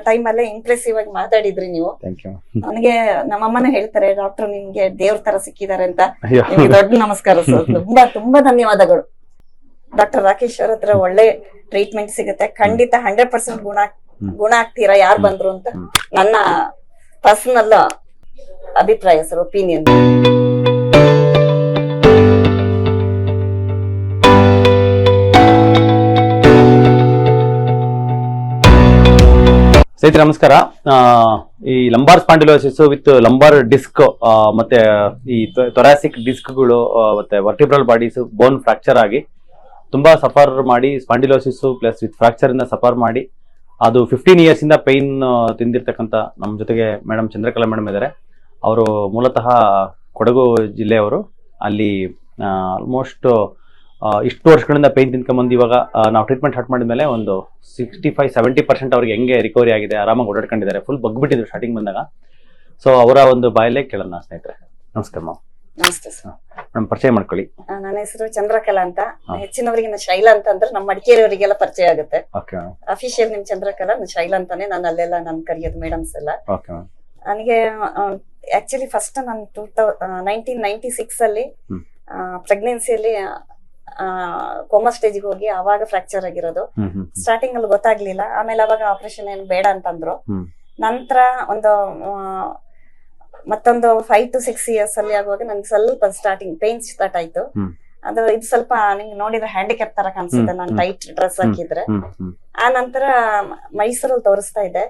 Time ಅಲ್ಲೇ impressive ಆಗಿ ಮಾತಾಡಿದ್ರಿ ನೀವು. ನನಗೆ ನಮ್ಮಮ್ಮನ ಹೇಳ್ತಾರೆ ಡಾಕ್ಟರ್ ನಿಮ್ಗೆ ದೇವ್ರ ತರ ಸಿಕ್ಕಿದ್ದಾರೆ ಅಂತ. ನಿಮ್ಗೆ ದೊಡ್ಡ ನಮಸ್ಕಾರ ಸರ್. ತುಂಬಾ ತುಂಬಾ ಧನ್ಯವಾದಗಳು. ಡಾಕ್ಟರ್ ರಾಕೇಶ್ ಅವ್ರ ಹತ್ರ ಒಳ್ಳೆ ಟ್ರೀಟ್ಮೆಂಟ್ ಸಿಗುತ್ತೆ. ಖಂಡಿತ 100% ಗುಣ ಆಗ್ತೀರಾ ಯಾರು ಬಂದ್ರು ಅಂತ ನನ್ನ ಪರ್ಸನಲ್ ಅಭಿಪ್ರಾಯ ಸರ್, ಒಪಿನಿಯನ್. ಸ್ನೇಹಿತರೆ ನಮಸ್ಕಾರ. ಈ lumbar spondylosis with lumbar disc ಮತ್ತೆ ಈ ಥೊರಾಸಿಕ್ ಡಿಸ್ಕ್ಗಳು ಮತ್ತೆ ವರ್ಟಿಬ್ರಲ್ ಬಾಡೀಸ್ ಬೋನ್ ಫ್ರಾಕ್ಚರ್ ಆಗಿ ತುಂಬಾ ಸಫರ್ ಮಾಡಿ, ಸ್ಪಾಂಡಿಲೋಸಿಸ್ ಪ್ಲಸ್ ವಿತ್ ಫ್ರಾಕ್ಚರ್ ಇಂದ ಸಫರ್ ಮಾಡಿ ಅದು 15 years ಇಂದ ಪೈನ್ ತಿಂದಿರ್ತಕ್ಕಂಥ ನಮ್ಮ ಜೊತೆಗೆ ಮೇಡಮ್ ಚಂದ್ರಕಲಾ ಮೇಡಮ್ ಇದ್ದಾರೆ. ಅವರು ಮೂಲತಃ ಕೊಡಗು ಜಿಲ್ಲೆಯವರು. ಅಲ್ಲಿ ಆಲ್ಮೋಸ್ಟ್ ಇಷ್ಟು ವರ್ಷಗಳಿಂದ ಪೈನ್ ತಿನ್ಕೊಂಡ್ಬಂದು ಇವಾಗ ನಾವು ಟ್ರೀಟ್ಮೆಂಟ್ ಸ್ಟಾರ್ಟ್ ಮಾಡಿದ್ಮೇಲೆ ಒಂದು 65-70% ಅವ್ರಿಗೆ ಹೆಂಗೆ ರಿಕವರಿ ಆಗಿದೆ, ಆರಾಮಾಗಿ ಓಡಾಡ್ಕೊಂಡಿದ್ದಾರೆ. ಫುಲ್ ಬಗ್ಬಿಟ್ಟಿದ್ರು ಸ್ಟಾರ್ಟಿಂಗ್ ಬಂದಾಗ. ಸೊ ಅವರ ಒಂದು ಬಾಯಲ್ಲೇ ಕೇಳೋಣ. ಸ್ನೇಹಿತರೆ ನಮಸ್ಕಾರ ಮ್ಯಾಮ್. ನಮಸ್ತೆ ಸರ್. ಮೇಡಮ್ ಪರಿಚಯ ಮಾಡ್ಕೊಳ್ಳಿ. ನನ್ನ ಹೆಸರು ಚಂದ್ರಕಲಾ ಅಂತ. ಹೆಚ್ಚಿನವರಿಗೆ ಶೈಲಾ ಅಂತ ಅಂದ್ರೆ ನಮ್ಮ ಮಡಿಕೇರಿಯವರಿಗೆಲ್ಲ ಪರಿಚಯ ಆಗುತ್ತೆ. ಅಫಿಷಿಯಲ್ ನಿಮ್ ಚಂದ್ರಕಲಾ, ಶೈಲಾ ಅಂತಾನೆ ನಾನು ಅಲ್ಲೆಲ್ಲ ನನ್ ಕರೆಯೋದು ಮೇಡಮ್ಸ್ ಎಲ್ಲ. ನನಗೆ ಆಕ್ಚುಲಿ ಫಸ್ಟ್ ನಾನು 1996 ಅಲ್ಲಿ ಪ್ರೆಗ್ನೆನ್ಸಿಯಲ್ಲಿ ಕೋಮಾ ಸ್ಟೇಜ್ಗೆ ಹೋಗಿ ಅವಾಗ ಫ್ರಾಕ್ಚರ್ ಆಗಿರೋದು. ಸ್ಟಾರ್ಟಿಂಗ್ ಅಲ್ಲಿ ಗೊತ್ತಾಗ್ಲಿಲ್ಲ. ಆಮೇಲೆ ಅವಾಗ ಆಪರೇಷನ್ ಏನು ಬೇಡ ಅಂತಂದ್ರು. ನಂತರ ಮತ್ತೊಂದು 5 to 6 years ಅಲ್ಲಿ ಆಗುವಾಗ ನನ್ಗೆ ಸ್ವಲ್ಪ ಸ್ಟಾರ್ಟಿಂಗ್ ಪೇನ್ ಸ್ಟಾರ್ಟ್ ಆಯ್ತು. ಅದು ಇದು ಸ್ವಲ್ಪ ನಿಮ್ಗೆ ನೋಡಿದ್ರೆ ಹ್ಯಾಂಡಿಕ್ಯಾಪ್ ತರ ಕಾಣಿಸುತ್ತೆ ನಾನು ಟೈಟ್ ಡ್ರೆಸ್ ಹಾಕಿದ್ರೆ. ಆ ನಂತರ ಮೈಸೂರಲ್ಲಿ ತೋರಿಸ್ತಾ ಇದ್ದೆ.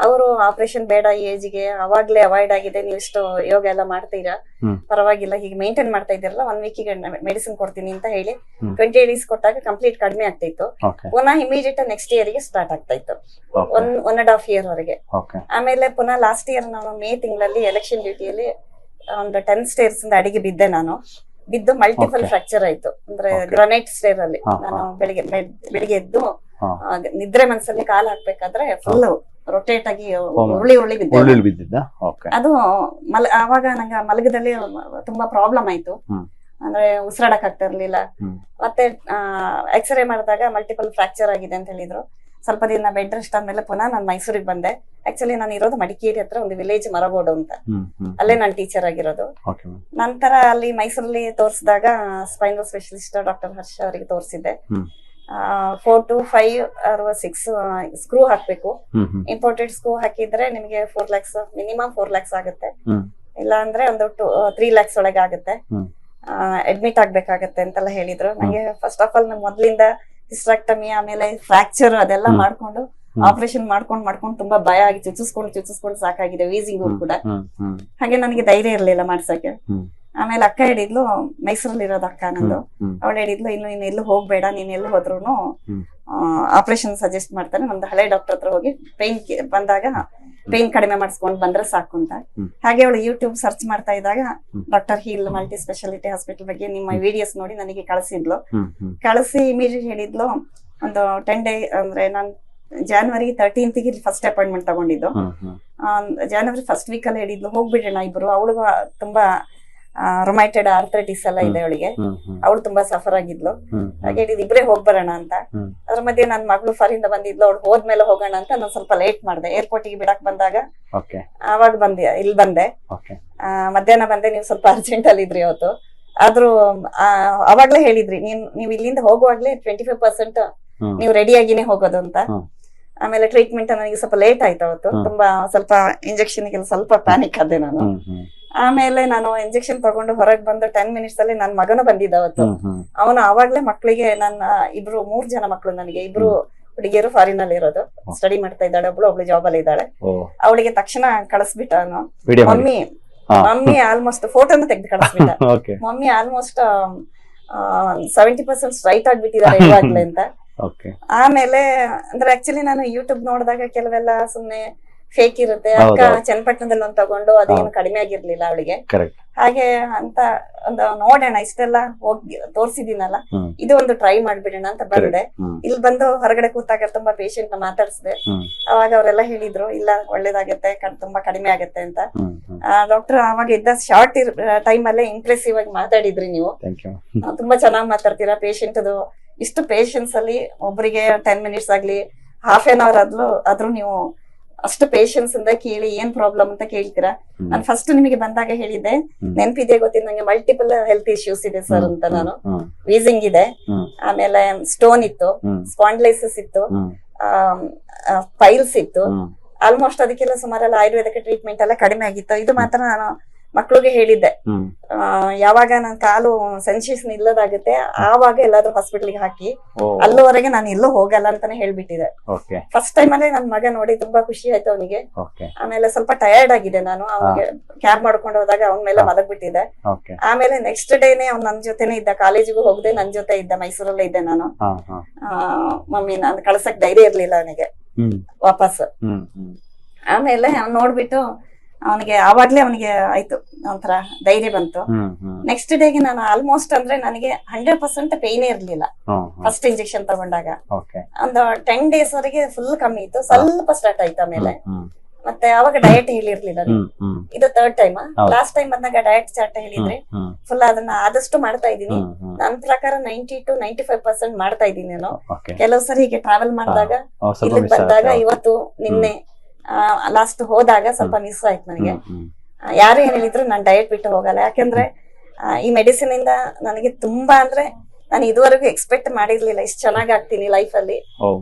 ಅವರು ಆಪರೇಷನ್ ಬೇಡ ಈ ಏಜ್ಗೆ, ಅವಾಗ್ಲೇ ಅವಾಯ್ಡ್ ಆಗಿದೆ, ನೀವು ಇಷ್ಟು ಯೋಗ ಎಲ್ಲ ಮಾಡ್ತೀರಾ, ಪರವಾಗಿಲ್ಲ, ಹೀಗೆ ಮೇಂಟೈನ್ ಮಾಡ್ತಾ ಇದ್ದೀರಲ್ಲ, 1 week ಮೆಡಿಸಿನ್ ಕೊಡ್ತೀನಿ ಅಂತ ಹೇಳಿ 28 days ಕೊಟ್ಟಾಗ ಕಂಪ್ಲೀಟ್ ಕಡಿಮೆ ಆಗ್ತಾ ಇತ್ತು. ಪುನಃ ಇಮಿಡಿಯೇಟ್ ನೆಕ್ಸ್ಟ್ ಇಯರ್ ಗೆ ಸ್ಟಾರ್ಟ್ ಆಗ್ತಾ ಇತ್ತು, 1.5 year ವರೆಗೆ. ಆಮೇಲೆ ಪುನಃ ಲಾಸ್ಟ್ ಇಯರ್ ನಾನು ಮೇ ತಿಂಗಳಲ್ಲಿ ಎಲೆಕ್ಷನ್ ಡ್ಯೂಟಿಯಲ್ಲಿ ಒಂದು 10 stairs ಇಂದ ಅಡಿಗೆ ಬಿದ್ದೆ. ನಾನು ಬಿದ್ದು ಮಲ್ಟಿಪಲ್ ಫ್ರಾಕ್ಚರ್ ಆಯ್ತು. ಅಂದ್ರೆ ಗ್ರಾನೈಟ್ ಸ್ಟೇರ್ ಅಲ್ಲಿ ನಾನು ಬೆಳಿಗ್ಗೆ ಎದ್ದು ನಿದ್ರೆ ಮನಸ್ಸಲ್ಲಿ ಕಾಲ್ ಹಾಕ್ಬೇಕಾದ್ರೆ ಫುಲ್ ರೊಟೇಟ್ ಆಗಿ ಉರುಳಿ ಬಿದ್ದಿದ್ದ. ಅದು ಆವಾಗ ನಂಗೆ ಮಲಗದಲ್ಲಿ ತುಂಬಾ ಪ್ರಾಬ್ಲಮ್ ಆಯ್ತು. ಅಂದ್ರೆ ಉಸಿರಾಡಕ್ ಆಗ್ತಾ ಇರ್ಲಿಲ್ಲ. ಮತ್ತೆ ಎಕ್ಸ್ರೇ ಮಾಡಿದಾಗ ಮಲ್ಟಿಪಲ್ ಫ್ರಾಕ್ಚರ್ ಆಗಿದೆ ಅಂತ ಹೇಳಿದ್ರು. ಸ್ವಲ್ಪ ದಿನ ಬೆಡ್ ರೆಸ್ಟ್ ಆದ್ಮೇಲೆ ಪುನಃ ನಾನು ಮೈಸೂರಿಗೆ ಬಂದೆ. ಆಕ್ಚುಲಿ ನಾನು ಇರೋದು ಮಡಿಕೇರಿ ಹತ್ರ ಒಂದು ವಿಲೇಜ್ ಮರಗೋಡು ಅಂತ, ಅಲ್ಲೇ ನಾನು ಟೀಚರ್ ಆಗಿರೋದು. ನಂತರ ಅಲ್ಲಿ ಮೈಸೂರಲ್ಲಿ ತೋರಿಸಿದಾಗ ಸ್ಪೈನಲ್ ಸ್ಪೆಷಲಿಸ್ಟ್ ಡಾಕ್ಟರ್ ಹರ್ಷ ಅವರಿಗೆ ತೋರಿಸಿದ್ದೆ. 4 to 5 or 6 ಸ್ಕ್ರೂ ಹಾಕ್ಬೇಕು. ಇಂಪೋರ್ಟೆಡ್ ಸ್ಕ್ರೂ ಹಾಕಿದ್ರೆ ನಿಮಗೆ 4 lakhs ಮಿನಿಮಮ್ 4 lakhs ಆಗುತ್ತೆ. ಇಲ್ಲ ಅಂದ್ರೆ ಒಂದು 3 lakhs ಒಳಗೆ ಆಗುತ್ತೆ. ಅಡ್ಮಿಟ್ ಆಗ್ಬೇಕಾಗತ್ತೆ ಅಂತೆಲ್ಲ ಹೇಳಿದ್ರು. ನಂಗೆ ಫಸ್ಟ್ ಆಫ್ ಆಲ್ ಮೊದ್ಲಿಂದ ಹಿಸ್ಟ್ರಾಕ್ಟಮಿ ಆಮೇಲೆ ಫ್ರಾಕ್ಚರ್ ಅದೆಲ್ಲ ಮಾಡ್ಕೊಂಡು ಆಪರೇಷನ್ ಮಾಡ್ಕೊಂಡು ತುಂಬಾ ಭಯ ಆಗಿ ಚುಚ್ಚಿಸ್ಕೊಂಡು ಸಾಕಾಗಿದೆ. ವೀಸಿಂಗ್ ಕೂಡ ಹಾಗೆ ನನಗೆ ಧೈರ್ಯ ಇರ್ಲಿಲ್ಲ ಮಾಡ್ಸಕ್ಕೆ. ಆಮೇಲೆ ಅಕ್ಕ ಹೇಳಿದ್ಲು, ಮೈಸೂರಲ್ಲಿ ಇರೋದು ಅಕ್ಕ ನಂದು, ಅವಳು ಹೇಳಿದ್ಲು ಇನ್ನು ಎಲ್ಲೂ ಹೋಗ್ಬೇಡ, ನೀನ್ ಎಲ್ಲೂ ಹೋದ್ರು ಆಪರೇಷನ್ ಸಜೆಸ್ಟ್ ಮಾಡ್ತಾನೆ, ನಮ್ದು ಹಳೆ ಡಾಕ್ಟರ್ ಹತ್ರ ಹೋಗಿ ಪೇನ್ ಬಂದಾಗ ಪೇನ್ ಕಡಿಮೆ ಮಾಡಿಸ್ಕೊಂಡ್ ಬಂದ್ರೆ ಸಾಕು ಅಂತ. ಹಾಗೆ ಅವಳು ಯೂಟ್ಯೂಬ್ ಸರ್ಚ್ ಮಾಡ್ತಾ ಇದ್ದಾಗ doctor heal multi speciality hospital ಬಗ್ಗೆ ನಿಮ್ಮ ವಿಡಿಯೋಸ್ ನೋಡಿ ನನಗೆ ಕಳಿಸಿ ಇಮಿಡಿಯೇಟ್ ಹೇಳಿದ್ಲು. ಒಂದು 10 days ಅಂದ್ರೆ ನಾನು January 13th ಫಸ್ಟ್ ಅಪಾಯಿಂಟ್ಮೆಂಟ್ ತಗೊಂಡಿದ್ದು. January 1st week ಅಲ್ಲಿ ಹೇಳಿದ್ಲು ಹೋಗ್ಬಿಡೋಣ ಇಬ್ರು. ಅವಳು ತುಂಬಾ ರೊಮ್ಯಾಟೆಡ್ ಆರ್ಥರೈಟಿಸ್ ಎಲ್ಲ ಇದೆ ಅವಳಿಗೆ, ಅವಳು ತುಂಬಾ ಸಫರ್ ಆಗಿದ್ಲು. ಹಾಗೆ ಹೇಳಿದ್ ಇಬ್ರೇ ಹೋಗ್ಬರೋಣ ಅಂತ. ಅದ್ರ ಮಧ್ಯೆ ನನ್ ಮಗಳು ಫಾರಿಂದ ಬಂದಿದ್ಲು. ಅವಳು ಹೋದ್ಮೇಲೆ ಹೋಗೋಣ ಅಂತ ನಾನು ಸ್ವಲ್ಪ ಲೇಟ್ ಮಾಡಿದೆ. ಏರ್ಪೋರ್ಟ್ ಗೆ ಬಿಡಕ್ ಬಂದಾಗ ಅವಾಗ ಇಲ್ಲಿ ಬಂದೆ. ಮಧ್ಯಾಹ್ನ ಬಂದೆ. ನೀವು ಸ್ವಲ್ಪ ಅರ್ಜೆಂಟ್ ಅಲ್ಲಿ ಇದ್ರಿ ಅವತ್ತು. ಆದ್ರೂ ಅವಾಗ್ಲೇ ಹೇಳಿದ್ರಿ ನೀವು ಇಲ್ಲಿಂದ ಹೋಗುವಾಗ್ಲೇ 25% ನೀವು ರೆಡಿಯಾಗಿನೇ ಹೋಗೋದು ಅಂತ. ಆಮೇಲೆ ಟ್ರೀಟ್ಮೆಂಟ್ ನನಗೆ ಸ್ವಲ್ಪ ಲೇಟ್ ಆಯ್ತು ಅವತ್ತು. ತುಂಬಾ ಸ್ವಲ್ಪ ಇಂಜೆಕ್ಷನ್ ಗೆಲ್ಲ ಸ್ವಲ್ಪ ಪ್ಯಾನಿಕ್ ಆದೆ ನಾನು. ಆಮೇಲೆ ನಾನು ಇಂಜೆಕ್ಷನ್ ತಗೊಂಡು ಹೊರಗೆ ಬಂದು 10 minutes ಅಲ್ಲಿ ನನ್ ಮಗನ ಬಂದಿದ್ದ ಅವತ್ತು. ಅವನು ಆವಾಗ್ಲೇ ಮಕ್ಳಿಗೆ ನನ್ನ 3 ಜನ ಮಕ್ಳು ನನಗೆ. 2 ಹುಡುಗಿಯರು ಫಾರಿನ್ ಅಲ್ಲಿ ಇರೋದು, ಸ್ಟಡಿ ಮಾಡ್ತಾ ಇದ್ದಾಳೆ. ಒಬ್ಳು ಜಾಬ್ ಅಲ್ಲಿ ಇದ್ದಾಳೆ. ಅವಳಿಗೆ ತಕ್ಷಣ ಕಳಿಸ್ಬಿಟ್ಟ ಅವನು. ಮಮ್ಮಿ ಆಲ್ಮೋಸ್ಟ್ ಫೋಟೋನು ತೆಗೆದು ಕಳಿಸ್ಬಿಟ್ಟ. ಮಮ್ಮಿ ಆಲ್ಮೋಸ್ಟ್ 70% ಸ್ಟ್ರೈಟ್ ಆಗ್ಬಿಟ್ಟಿದ್ದಾರೆ ಇವಾಗ್ಲೇ ಅಂತ. ಆಮೇಲೆ ಅಂದ್ರೆ ಆಕ್ಚುಲಿ ನಾನು ಯೂಟ್ಯೂಬ್ ನೋಡಿದಾಗ ಕೆಲವೆಲ್ಲ ಸುಮ್ನೆ ಫೇಕ್ ಇರುತ್ತೆ. ಅಕ್ಕ ಚನ್ನಪಟ್ಟಣದಲ್ಲಿ ಒಂದು ತಗೊಂಡು ಅದೇನು ಕಡಿಮೆ ಆಗಿರ್ಲಿಲ್ಲ ಅವಳಿಗೆ. ಹಾಗೆ ಅಂತ ಒಂದು ನೋಡೋಣ, ಇಷ್ಟೆಲ್ಲ ಹೋಗಿ ತೋರ್ಸಿದೀನಲ್ಲ, ಇದು ಒಂದು ಟ್ರೈ ಮಾಡ್ಬಿಡೋಣ ಅಂತ ಬಂದೆ. ಇಲ್ಲಿ ಬಂದು ಹೊರಗಡೆ ಕೂತಾಗ ತುಂಬಾ ಪೇಷಂಟ್ ನ ಮಾತಾಡ್ಸಿದೆ. ಅವಾಗ ಅವರೆಲ್ಲ ಹೇಳಿದ್ರು ಇಲ್ಲ ಒಳ್ಳೇದಾಗತ್ತೆ, ತುಂಬಾ ಕಡಿಮೆ ಆಗತ್ತೆ ಅಂತ. ಡಾಕ್ಟರ್ ಅವಾಗ ಇದ್ದ ಶಾರ್ಟ್ ಟೈಮ್ ಅಲ್ಲೇ ಇಂಪ್ರೆಸಿವ್ ಆಗಿ ಮಾತಾಡಿದ್ರಿ ನೀವು. ತುಂಬಾ ಚೆನ್ನಾಗಿ ಮಾತಾಡ್ತೀರಾ. ಪೇಷಂಟ್ ಇಷ್ಟು ಪೇಷನ್ಸ್ ಅಲ್ಲಿ ಒಬ್ಬರಿಗೆ 10 minutes ಆಗ್ಲಿ ½ ಆದ್ರೂ ನೀವು ಅಷ್ಟು ಪೇಶನ್ಸ್ ಇಂದ ಕೇಳಿ ಏನ್ ಪ್ರಾಬ್ಲಮ್ ಅಂತ ಕೇಳ್ತೀರಾ. ನಾನು ಫಸ್ಟ್ ನಿಮಗೆ ಬಂದಾಗ ಹೇಳಿದ್ದೆ, ನೆನಪಿದೆ ಗೊತ್ತಿಲ್ಲ ನಂಗೆ, ಮಲ್ಟಿಪಲ್ ಹೆಲ್ತ್ ಇಶ್ಯೂಸ್ ಇದೆ ಸರ್ ಅಂತ. ನಾನು ವೀಸಿಂಗ್ ಇದೆ, ಆಮೇಲೆ ಸ್ಟೋನ್ ಇತ್ತು, ಸ್ಪಾಂಡ್ಲೈಸಿಸ್ ಇತ್ತು, ಪೈಲ್ಸ್ ಇತ್ತು. ಆಲ್ಮೋಸ್ಟ್ ಅದಕ್ಕೆಲ್ಲ ಸುಮಾರೆಲ್ಲ ಆಯುರ್ವೇದಕ್ಕೆ ಟ್ರೀಟ್ಮೆಂಟ್ ಎಲ್ಲ ಕಡಿಮೆ ಆಗಿತ್ತು. ಇದು ಮಾತ್ರ ನಾನು ಮಕ್ಳಿಗೆ ಹೇಳಿದ್ದೆ, ಯಾವಾಗ ನನ್ನ ಕಾಲು ಸೆನ್ಸೇಷನ್ ಇಲ್ಲದಾಗುತ್ತೆ ಆವಾಗ ಎಲ್ಲಾದ್ರೂ ಹಾಸ್ಪಿಟಲ್ಗೆ ಹಾಕಿ, ಅಲ್ಲಿವರೆಗೆ ನಾನು ಎಲ್ಲೂ ಹೋಗಲ್ಲ ಅಂತಾನೆ ಹೇಳ್ಬಿಟ್ಟಿದೆ. ಫಸ್ಟ್ ಟೈಮ್ ಅಲ್ಲೇ ನನ್ ಮಗ ನೋಡಿ ತುಂಬಾ ಖುಷಿ ಆಯ್ತು ಅವನಿಗೆ. ಆಮೇಲೆ ಸ್ವಲ್ಪ ಟಯರ್ಡ್ ಆಗಿದೆ, ನಾನು ಅವನಿಗೆ ಕ್ಯಾಬ್ ಮಾಡ್ಕೊಂಡು ಹೋದಾಗ ಅವನ ಮೇಲೆ ಮಲಗ್ಬಿಟ್ಟಿದೆ. ಆಮೇಲೆ ನೆಕ್ಸ್ಟ್ ಡೇನೆ ಅವ್ನು ನನ್ ಜೊತೆನೆ ಇದ್ದ, ಕಾಲೇಜಿಗೂ ಹೋಗದೆ ನನ್ ಜೊತೆ ಇದ್ದ, ಮೈಸೂರಲ್ಲೇ ಇದ್ದೆ ನಾನು. ಮಮ್ಮಿ ನಾನು ಕಳ್ಸಕ್ ಧೈರ್ಯ ಇರ್ಲಿಲ್ಲ ಅವನಿಗೆ ವಾಪಸ್. ಆಮೇಲೆ ಅವ್ನು ನೋಡ್ಬಿಟ್ಟು ಅವನಿಗೆ ಆವಾಗ್ಲೇ ಅವನಿಗೆ ಆಯ್ತು, ಒಂಥರ ಧೈರ್ಯ ಬಂತು. ನೆಕ್ಸ್ಟ್ ಡೇಗೆ ನಾನು ಆಲ್ಮೋಸ್ಟ್ ಅಂದ್ರೆ ನನಗೆ 100% ಪೇಯ್ನೇ ಇರ್ಲಿಲ್ಲ ಫಸ್ಟ್ ಇಂಜೆಕ್ಷನ್ ತಗೊಂಡಾಗ. ಒಂದು 10 days ವರೆಗೆ ಫುಲ್ ಕಮ್ಮಿ ಇತ್ತು, ಸ್ವಲ್ಪ ಸ್ಟಾರ್ಟ್ ಆಯ್ತು ಆಮೇಲೆ. ಮತ್ತೆ ಅವಾಗ ಡಯಟ್ ಹೇಳಿರ್ಲಿಲ್ಲ, ಇದು 3rd ಟೈಮ್. ಲಾಸ್ಟ್ ಟೈಮ್ ಬಂದಾಗ ಡಯಟ್ ಚಾರ್ಟ್ ಹೇಳಿದ್ರೆ ಫುಲ್ ಅದನ್ನ ಆದಷ್ಟು ಮಾಡ್ತಾ ಇದ್ದೀನಿ. ನನ್ನ ಪ್ರಕಾರ 90 to 95% ಮಾಡ್ತಾ ಇದ್ದೀನಿ ನಾನು. ಕೆಲವು ಸರಿ ಹೀಗೆ ಟ್ರಾವೆಲ್ ಮಾಡಿದಾಗ, ಇಲ್ಲಿಗೆ ಬಂದಾಗ, ಇವತ್ತು ನಿನ್ನೆ ಲಾಸ್ಟ್ ಹೋದಾಗ ಸ್ವಲ್ಪ ಮಿಸ್ ಆಯ್ತು ನನಗೆ. ಯಾರು ಏನ್ ಹೇಳಿದ್ರು ನಾನು ಡಯಟ್ ಬಿಟ್ಟು ಹೋಗಲ್ಲ, ಯಾಕಂದ್ರೆ ಈ ಮೆಡಿಸಿನ್ ಇಂದ ನನಗೆ ತುಂಬಾ ಅಂದ್ರೆ ನಾನು ಇದುವರೆಗೂ ಎಕ್ಸ್ಪೆಕ್ಟ್ ಮಾಡಿರ್ಲಿಲ್ಲ ಇಷ್ಟು ಚೆನ್ನಾಗಿ ಆಗ್ತೀನಿ ಲೈಫ್ ಅಲ್ಲಿ.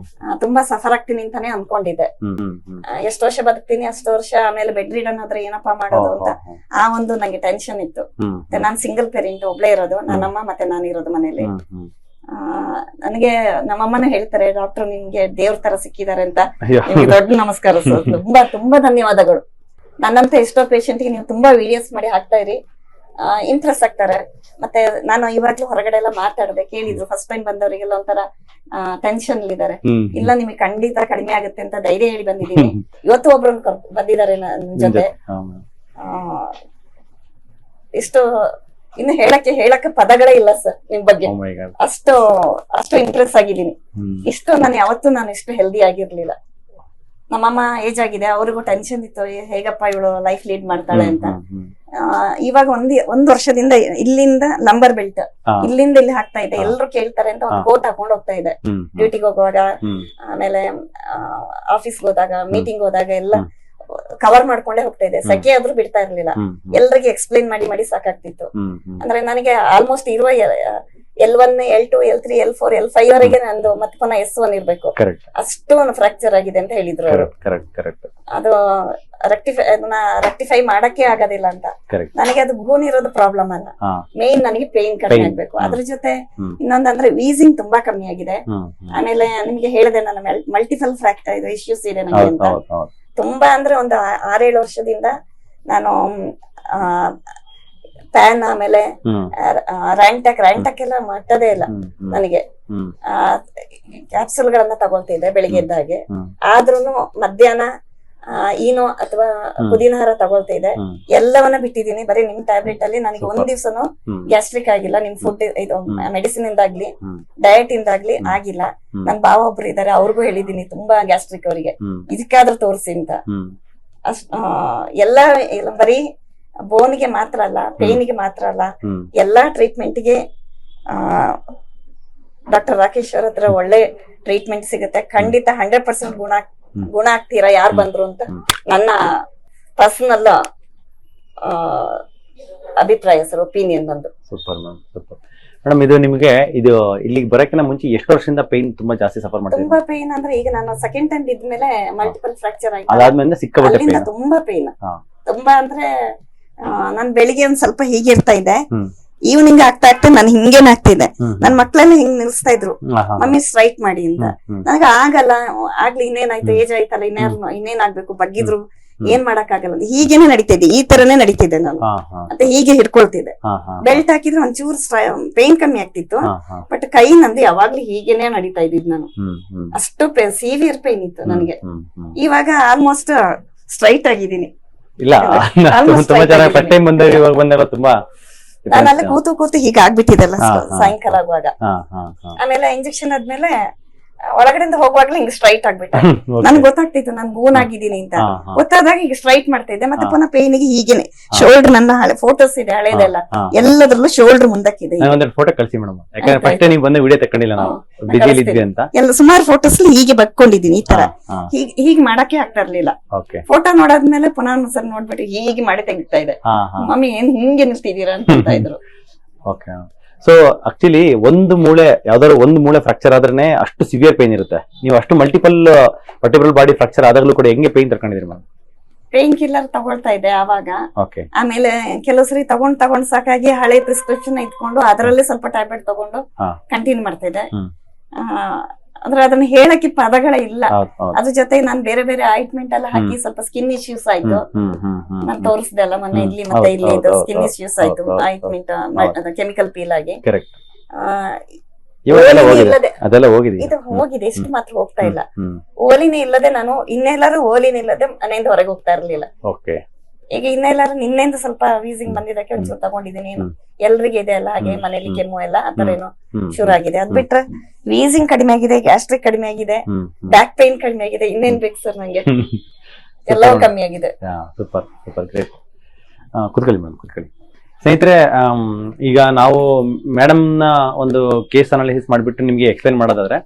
ತುಂಬಾ ಸಫರ್ ಆಗ್ತೀನಿ ಅಂತಾನೆ ಅನ್ಕೊಂಡಿದ್ದೆ. ಎಷ್ಟು ವರ್ಷ ಬದುಕ್ತೀನಿ ಅಷ್ಟು ವರ್ಷ, ಆಮೇಲೆ ಬೆಡ್ ರಿಡನ್ ಆದ್ರೆ ಏನಪ್ಪಾ ಮಾಡೋದು ಅಂತ ಆ ಒಂದು ನಂಗೆ ಟೆನ್ಷನ್ ಇತ್ತು. ನಾನ್ ಸಿಂಗಲ್ ಪೇರೆಂಟ್, ಒಬ್ಳೇ ಇರೋದು, ನನ್ನಮ್ಮ ಮತ್ತೆ ನಾನು ಇರೋದು ಮನೇಲಿ. ನನಗೆ ನಮ್ಮಮ್ಮನ ಹೇಳ್ತಾರೆ, ಡಾಕ್ಟರ್ ನಿಮ್ಗೆ ದೇವ್ರ ತರ ಸಿಕ್ಕಿದ್ದಾರೆ ಅಂತ. ನಿಮ್ಗೆ ದೊಡ್ಡ ನಮಸ್ಕಾರ ಸರ್, ತುಂಬಾ ತುಂಬಾ ಧನ್ಯವಾದಗಳು. ನನ್ನಂತ ಎಷ್ಟೋ ಪೇಷಂಟ್ಗೆ ನೀವು ತುಂಬಾ ವಿಡಿಯೋಸ್ ಮಾಡಿ ಹಾಕ್ತಾ ಇರಿ, ಇಂಪ್ರೆಸ್ ಆಗ್ತಾರೆ. ಮತ್ತೆ ನಾನು ಇವಾಗ್ಲೂ ಹೊರಗಡೆ ಎಲ್ಲ ಮಾತಾಡದೆ, ಕೇಳಿದ್ರು ಫಸ್ಟ್ ಟೈಮ್ ಬಂದವರಿಗೆಲ್ಲ ಒಂಥರ ಟೆನ್ಷನ್ ಇದ್ದಾರೆ. ಇಲ್ಲ ನಿಮಗೆ ಖಂಡಿತ ಕಡಿಮೆ ಆಗುತ್ತೆ ಅಂತ ಧೈರ್ಯ ಹೇಳಿ ಬಂದಿದ್ದೀನಿ. ಇವತ್ತು ಒಬ್ರು ಬಂದಿದ್ದಾರೆ ನನ್ ಜೊತೆ. ಇಷ್ಟು ಇನ್ನು ಹೇಳಕ್ಕೆ ಪದಗಳೇ ಇಲ್ಲ ಸರ್ ನಿಮ್ ಬಗ್ಗೆ. ಅಷ್ಟು ಇಂಪ್ರೆಸ್ ಆಗಿದ್ದೀನಿ. ನಾನು ಯಾವತ್ತೂ ಇಷ್ಟು ಹೆಲ್ದಿ ಆಗಿರ್ಲಿಲ್ಲ. ನಮ್ಮಮ್ಮ ಏಜ್ ಆಗಿದೆ, ಅವ್ರಿಗೂ ಟೆನ್ಷನ್ ಇತ್ತು, ಹೇಗಪ್ಪ ಇವಳು ಲೈಫ್ ಲೀಡ್ ಮಾಡ್ತಾಳೆ ಅಂತ. ಇವಾಗ ಒಂದ್ ವರ್ಷದಿಂದ ಇಲ್ಲಿಂದ ನಂಬರ್ ಬೆಲ್ಟ್ ಇಲ್ಲಿಂದ ಇಲ್ಲಿ ಹಾಕ್ತಾ ಇದೆ. ಎಲ್ರು ಕೇಳ್ತಾರೆ ಅಂತ ಒಂದು ಕೋಟ್ ಹಾಕೊಂಡು ಹೋಗ್ತಾ ಇದೆ ಡ್ಯೂಟಿಗೆ ಹೋಗುವಾಗ, ಆಮೇಲೆ ಆಫೀಸ್ಗೆ ಹೋದಾಗ, ಮೀಟಿಂಗ್ ಹೋದಾಗ ಎಲ್ಲ ಕವರ್ ಮಾಡ್ಕೊಂಡೇ ಹೋಗ್ತಾ ಇದೆ. ಸೆಕೆ ಆದ್ರೂ ಬಿಡ್ತಾ ಇರ್ಲಿಲ್ಲ. ಎಲ್ರಿಗೆ ಎಕ್ಸ್ಪ್ಲೈನ್ ಮಾಡಿ ಸಾಕಾಗ್ತಿತ್ತು. ಅಂದ್ರೆ ನನಗೆ ಆಲ್ಮೋಸ್ಟ್ ಇರುವ L1, L2, L3, L4, L5 ವರೆಗೆ ನಂದು ಮತ್ತೆ ಪುನಃ S1 ಇರ್ಬೇಕು. ಅಷ್ಟು ಫ್ರಾಕ್ಚರ್ ಆಗಿದೆ ಅಂತ ಹೇಳಿದ್ರು ಅವರು. ಅದು ರೆಕ್ಟಿಫೈ ಮಾಡಕ್ಕೆ ಆಗೋದಿಲ್ಲ ಅಂತ. ನನಗೆ ಅದು ಗೂನ್ ಇರೋದು ಪ್ರಾಬ್ಲಮ್ ಅಲ್ಲ, ಮೇನ್ ನನಗೆ ಪೇನ್ ಕಡಿಮೆ ಆಗ್ಬೇಕು. ಅದ್ರ ಜೊತೆ ಇನ್ನೊಂದಂದ್ರೆ ವೀಸಿಂಗ್ ತುಂಬಾ ಕಮ್ಮಿ ಆಗಿದೆ. ಆಮೇಲೆ ನಿಮ್ಗೆ ಹೇಳಿದೆ ನಾನು ಮಲ್ಟಿಪಲ್ ಫ್ರಾಕ್ಚರ್ ಇದು ಇಶ್ಯೂಸ್ ಇದೆ ನನಗೆ ಅಂತ. ತುಂಬಾ ಅಂದ್ರೆ ಒಂದು 6-7 ವರ್ಷದಿಂದ ನಾನು ಪ್ಯಾನ್, ಆಮೇಲೆ ರ್ಯಾಂಟ್ಯಾಕ್ ಎಲ್ಲ ಮಟ್ಟದೇ ಇಲ್ಲ ನನಗೆ. ಕ್ಯಾಪ್ಸೂಲ್ ಗಳನ್ನ ತಗೊಳ್ತಿದ್ದೆ ಬೆಳಿಗ್ಗೆ ಎದ್ದಾಗೆ, ಆದ್ರೂನು ಮಧ್ಯಾಹ್ನ ಈನೋ ಅಥವಾ ಪುದೀನಹಾರ ತಗೊಳ್ತಿದ್ದೆ. ಎಲ್ಲವನ್ನ ಬಿಟ್ಟಿದ್ದೀನಿ, ಬರೀ ನಿಮ್ ಟ್ಯಾಬ್ಲೆಟ್ ಅಲ್ಲಿ. ನನಗೆ ಒಂದ್ ದಿವ್ಸನು ಗ್ಯಾಸ್ಟ್ರಿಕ್ ಆಗಿಲ್ಲ, ನಿಮ್ ಫುಡ್ ಇದು ಮೆಡಿಸಿನ್ ಇಂದಾಗ್ಲಿ ಡಯಟ್ ಇಂದಾಗ್ಲಿ ಆಗಿಲ್ಲ. ನನ್ ಭಾವ ಒಬ್ರು ಇದಾರೆ, ಅವ್ರಿಗೂ ಹೇಳಿದೀನಿ ತುಂಬಾ ಗ್ಯಾಸ್ಟ್ರಿಕ್ ಅವರಿಗೆ, ಇದಕ್ಕಾದ್ರೂ ತೋರಿಸಿ ಅಂತ. ಎಲ್ಲ ಬರೀ ಬೋನ್ಗೆ ಮಾತ್ರ ಅಲ್ಲ, ಪೇನ್ಗೆ ಮಾತ್ರ ಅಲ್ಲ, ಎಲ್ಲಾ ಟ್ರೀಟ್ಮೆಂಟ್ಗೆ ಡಾಕ್ಟರ್ ರಾಕೇಶ್ ಅವ್ರ ಹತ್ರ ಒಳ್ಳೆ ಟ್ರೀಟ್ಮೆಂಟ್ ಸಿಗುತ್ತೆ. ಖಂಡಿತ 100% ಗುಣ ಆಗ್ತೀರಾ ಯಾರು ಬಂದ್ರು ಅಂತ ನನ್ನ ಪರ್ಸನಲ್ ಅಭಿಪ್ರಾಯ ಸರ್, ಒಪಿನಿಯನ್ ಬಂದು. Super ma'am, super madam. ಇದು ನಿಮಗೆ ಇದು ಇಲ್ಲಿಗೆ ಬರಕ್ಕಿಂತ ಮುಂಚೆ ಎಷ್ಟು ವರ್ಷದಿಂದ ಪೇನ್ ತುಂಬಾ ಜಾಸ್ತಿ ಸಫರ್ ಮಾಡ್ತೀರಾ? ತುಂಬಾ ಪೇನ್ ಅಂದ್ರೆ ಈಗ ನಾನು ಸೆಕೆಂಡ್ ಟೈಮ್ ಇದ್ಮೇಲೆ ಮಲ್ಟಿಪಲ್ ಫ್ರಾಕ್ಚರ್ ಆಯ್ತು, ಅದಾದ್ಮೇಲೆ ಸಿಕ್ಕಾಪಟ್ಟೆ ಪೇನ್, ತುಂಬಾ ಪೇನ್. ತುಂಬಾ ಅಂದ್ರೆ ನಾನ್ ಬೆಳಿಗ್ಗೆ ಒಂದ್ ಸ್ವಲ್ಪ ಹೀಗೆ ಇರ್ತಾ ಇದ್ದೆ, ಈವ್ನಿಂಗ್ ಆಗ್ತಾ ನಾನು ಹಿಂಗೇನ್ ಆಗ್ತಿದ್ದೆ. ನನ್ ಮಕ್ಳೆಲ್ಲ ಹಿಂಗ್ ನಿಲ್ಸ್ತಾ ಇದ್ರು, ಮಮ್ಮಿ ಸ್ಟ್ರೈಟ್ ಮಾಡಿ ಅಂತ. ನನಗೆ ಆಗಲ್ಲ, ಆಗ್ಲಿ ಇನ್ನೇನಾಯ್ತು, ಏಜ್ ಆಯ್ತಲ್ಲ, ಇನ್ನೇನ್ ಆಗ್ಬೇಕು, ಬಗ್ಗಿದ್ರು ಏನ್ ಮಾಡಕ್ ಆಗಲ್ಲ. ಹೀಗೇನೆ ನಡೀತಿದ್ದೆ, ಈ ತರನೇ ನಡೀತಿದ್ದೆ ನಾನು. ಮತ್ತೆ ಹೀಗೆ ಹಿಡ್ಕೊಳ್ತಿದ್ದೆ. ಬೆಲ್ಟ್ ಹಾಕಿದ್ರೆ ಒಂಚೂರು ಪೇನ್ ಕಮ್ಮಿ ಆಗ್ತಿತ್ತು, ಬಟ್ ಕೈ ನಂದು ಯಾವಾಗ್ಲೂ ಹೀಗೇನೆ ನಡೀತಾ ಇದ್ದಿದ್ ನಾನು. ಅಷ್ಟು ಸಿವಿಯರ್ ಪೇನ್ ಇತ್ತು ನನಗೆ. ಇವಾಗ ಆಲ್ಮೋಸ್ಟ್ ಸ್ಟ್ರೈಟ್ ಆಗಿದ್ದೀನಿ. ಇಲ್ಲ ತುಂಬಾ ಚೆನ್ನಾಗಿ ಫಸ್ಟ್ ಟೈಮ್ ಬಂದಾಗ ಇವಾಗ ಬಂದಾಗ ತುಂಬಾ ನಾನು ಅಲ್ಲಿ ಕೂತು ಹೀಗೆ ಆಗ್ಬಿಟ್ಟಿದ್ದಲ್ಲ ಸಾಯಂಕಾಲ ಆಗುವಾಗ. ಆಮೇಲೆ ಇಂಜೆಕ್ಷನ್ ಆದ್ಮೇಲೆ ಒಳಗಡೆಯಿಂದ ಹೋಗುವಾಗ್ಲೂ ಹಿಂಗ್ ಸ್ಟ್ರೈಟ್ ಆಗ್ಬಿಟ್ಟೆ. ನನ್ಗೆ ಗೊತ್ತಾಗ್ತಿತ್ತು ನಾನು ಬೋನ್ ಆಗಿದ್ದೀನಿ ಅಂತ. ಗೊತ್ತಾದಾಗ ಈಗ ಸ್ಟ್ರೈಟ್ ಮಾಡ್ತಾ ಇದ್ದೆ. ಮತ್ತೆ ಪುನಃ ಪೇನಿಗೆ ಹೀಗೇನೆ ಶೋಲ್ಡರ್, ನನ್ನ ಹಳೆ ಫೋಟೋಸ್ ಇದೆ ಹಳೇದೆಲ್ಲ, ಎಲ್ಲದ್ರಲ್ಲೂ ಶೋಲ್ಡರ್ ಮುಂದಕ್ಕಿದೆ. ಫೋಟೋ ಕಳಿಸಿ ಮೇಡಮ್, ಯಾಕಂದ್ರೆ ಫಸ್ಟ್ ನೀವು ಬಂದು ವಿಡಿಯೋ ತಕೊಂಡಿಲ್ಲ, ನಾವು ಬಿಜಿ ಇದ್ವಿ ಅಂತ. ಎಲ್ಲ ಸುಮಾರು ಫೋಟೋಸ್ ಹೀಗೆ ಬಕ್ಕೊಂಡಿದೀನಿ ಈ ತರ. ಹೀಗೆ ಮಾಡಕ್ಕೆ ಆಗ್ತಾ ಇರ್ಲಿಲ್ಲ. ಫೋಟೋ ನೋಡಾದ್ಮೇಲೆ ಪುನಃ ಒಂದ್ಸಲ ನೋಡ್ಬಿಟ್ಟು ಹೀಗೆ ಮಾಡಿ ತೆಗಿತಾ ಇದೆ. ಮಮ್ಮಿ ಏನ್ ಹಿಂಗೆ ನಿಲ್ತಿದೀರಾ ಅಂತ ಇದ್ರು. ಸೊ ಆಕ್ಚುಲಿ ಒಂದು ಮೂಳೆ, ಯಾವ್ದಾದ್ರು ಒಂದು ಮೂಳೆ ಫ್ರಾಕ್ಚರ್ ಆದ್ರೆ ಅಷ್ಟು ಸಿವಿಯರ್ ಪೇನ್ ಇರುತ್ತೆ. ನೀವು ಅಷ್ಟು ಮಲ್ಟಿಪಲ್ ವರ್ಟಿಬ್ರಲ್ ಬಾಡಿ ಫ್ರಾಕ್ಚರ್ ಆದಾಗ್ಲೂ ಕೂಡ ಹೆಂಗೆ ಪೇನ್ ತಕೊಂಡಿದ್ರಿ ಮೇಡಮ್? ಪೇನ್ ಕಿಲ್ಲರ್ ತಗೊಳ್ತಾ ಇದ್ದೆ ಆವಾಗ. ಆಮೇಲೆ ಕೆಲವು ಸರಿ ತಗೊಂಡ್ ಸಾಕಾಗಿ ಹಳೆ ಪ್ರಿಸ್ಕ್ರಿಪ್ಷನ್ ಇಟ್ಕೊಂಡು ಅದರಲ್ಲೇ ಸ್ವಲ್ಪ ಟ್ಯಾಬ್ಲೆಟ್ ತಗೊಂಡು ಕಂಟಿನ್ಯೂ ಮಾಡ್ತಾ ಇದ್ದೆ. ಅಂದ್ರೆ ಅದನ್ನ ಹೇಳಕ್ಕೆ ಪದಗಳೇ ಇಲ್ಲ. ಅದ್ರ ಜೊತೆ ನಾನು ಬೇರೆ ಬೇರೆ ಆಯಿಂಟ್ಮೆಂಟ್ ಎಲ್ಲ ಹಾಕಿ ಸ್ವಲ್ಪ ಸ್ಕಿನ್ ಇಶ್ಯೂಸ್ ಆಯ್ತು. ನಾನು ತೋರಿಸ್ದೆ ಅಲ್ಲ ಮೊನ್ನೆ ಇಲ್ಲಿ ಮತ್ತೆ ಇಲ್ಲಿ ಸ್ಕಿನ್ ಇಶ್ಯೂಸ್ ಆಯ್ತು ಆಯಿಂಟ್ಮೆಂಟ್ ಕೆಮಿಕಲ್ ಪೀಲ್ ಆಗಿ. ಇದು ಹೋಗಿದೆ, ಎಷ್ಟು ಮಾತ್ರ ಹೋಗ್ತಾ ಇಲ್ಲ. ಓಲಿನೇ ಇಲ್ಲದೆ ನಾನು ಇನ್ನೆಲ್ಲರೂ ಓಲಿನೇ ಇಲ್ಲದೆ ಮನೆಯಿಂದ ಹೊರಗೆ ಹೋಗ್ತಾ ಇರ್ಲಿಲ್ಲ. ಈಗ ಇನ್ನೆಲ್ಲರೂ ನಿನ್ನೆಯಿಂದ ಸ್ವಲ್ಪ ವೀಸಿಂಗ್ ಬಂದಿದ್ದಕ್ಕೆ ಒಂಚೂರು ತಗೊಂಡಿದ್ದೀನಿ. ಎಲ್ರಿಗೆ ಇದೆ ಅಲ್ಲ ಹಾಗೆ ಮನೇಲಿ ಕೆಮ್ಮು ಎಲ್ಲ ಆತರ ಏನೋ ಶುರು ಆಗಿದೆ. ಅದ್ ಬಿಟ್ರೆ ವೀಸಿಂಗ್ ಕಡಿಮೆ ಆಗಿದೆ, ಗ್ಯಾಸ್ಟ್ರಿಕ್ ಕಡಿಮೆ ಆಗಿದೆ, ಬ್ಯಾಕ್ ಪೈನ್ ಕಡಿಮೆ ಆಗಿದೆ. ಇನ್ನೇನ್ ಬೇಕು ಸರ್ ನಂಗೆ? ಎಲ್ಲವೂ ಕಮ್ಮಿ ಆಗಿದೆ. Super super great. ಕುತ್ಕೊಳ್ಳಿ ಮ್ಯಾಮ್, ಕುತ್ಕೊಳ್ಳಿ. ಸ್ನೇಹಿತರೆ, ಈಗ ನಾವು ಮೇಡಮ್ ನ ಒಂದು ಕೇಸ್ ಅನಾಲಿಸಿಸ್ ಮಾಡಿಬಿಟ್ಟು ನಿಮ್ಗೆ ಎಕ್ಸ್ಪ್ಲೈನ್ ಮಾಡೋದಾದ್ರೆ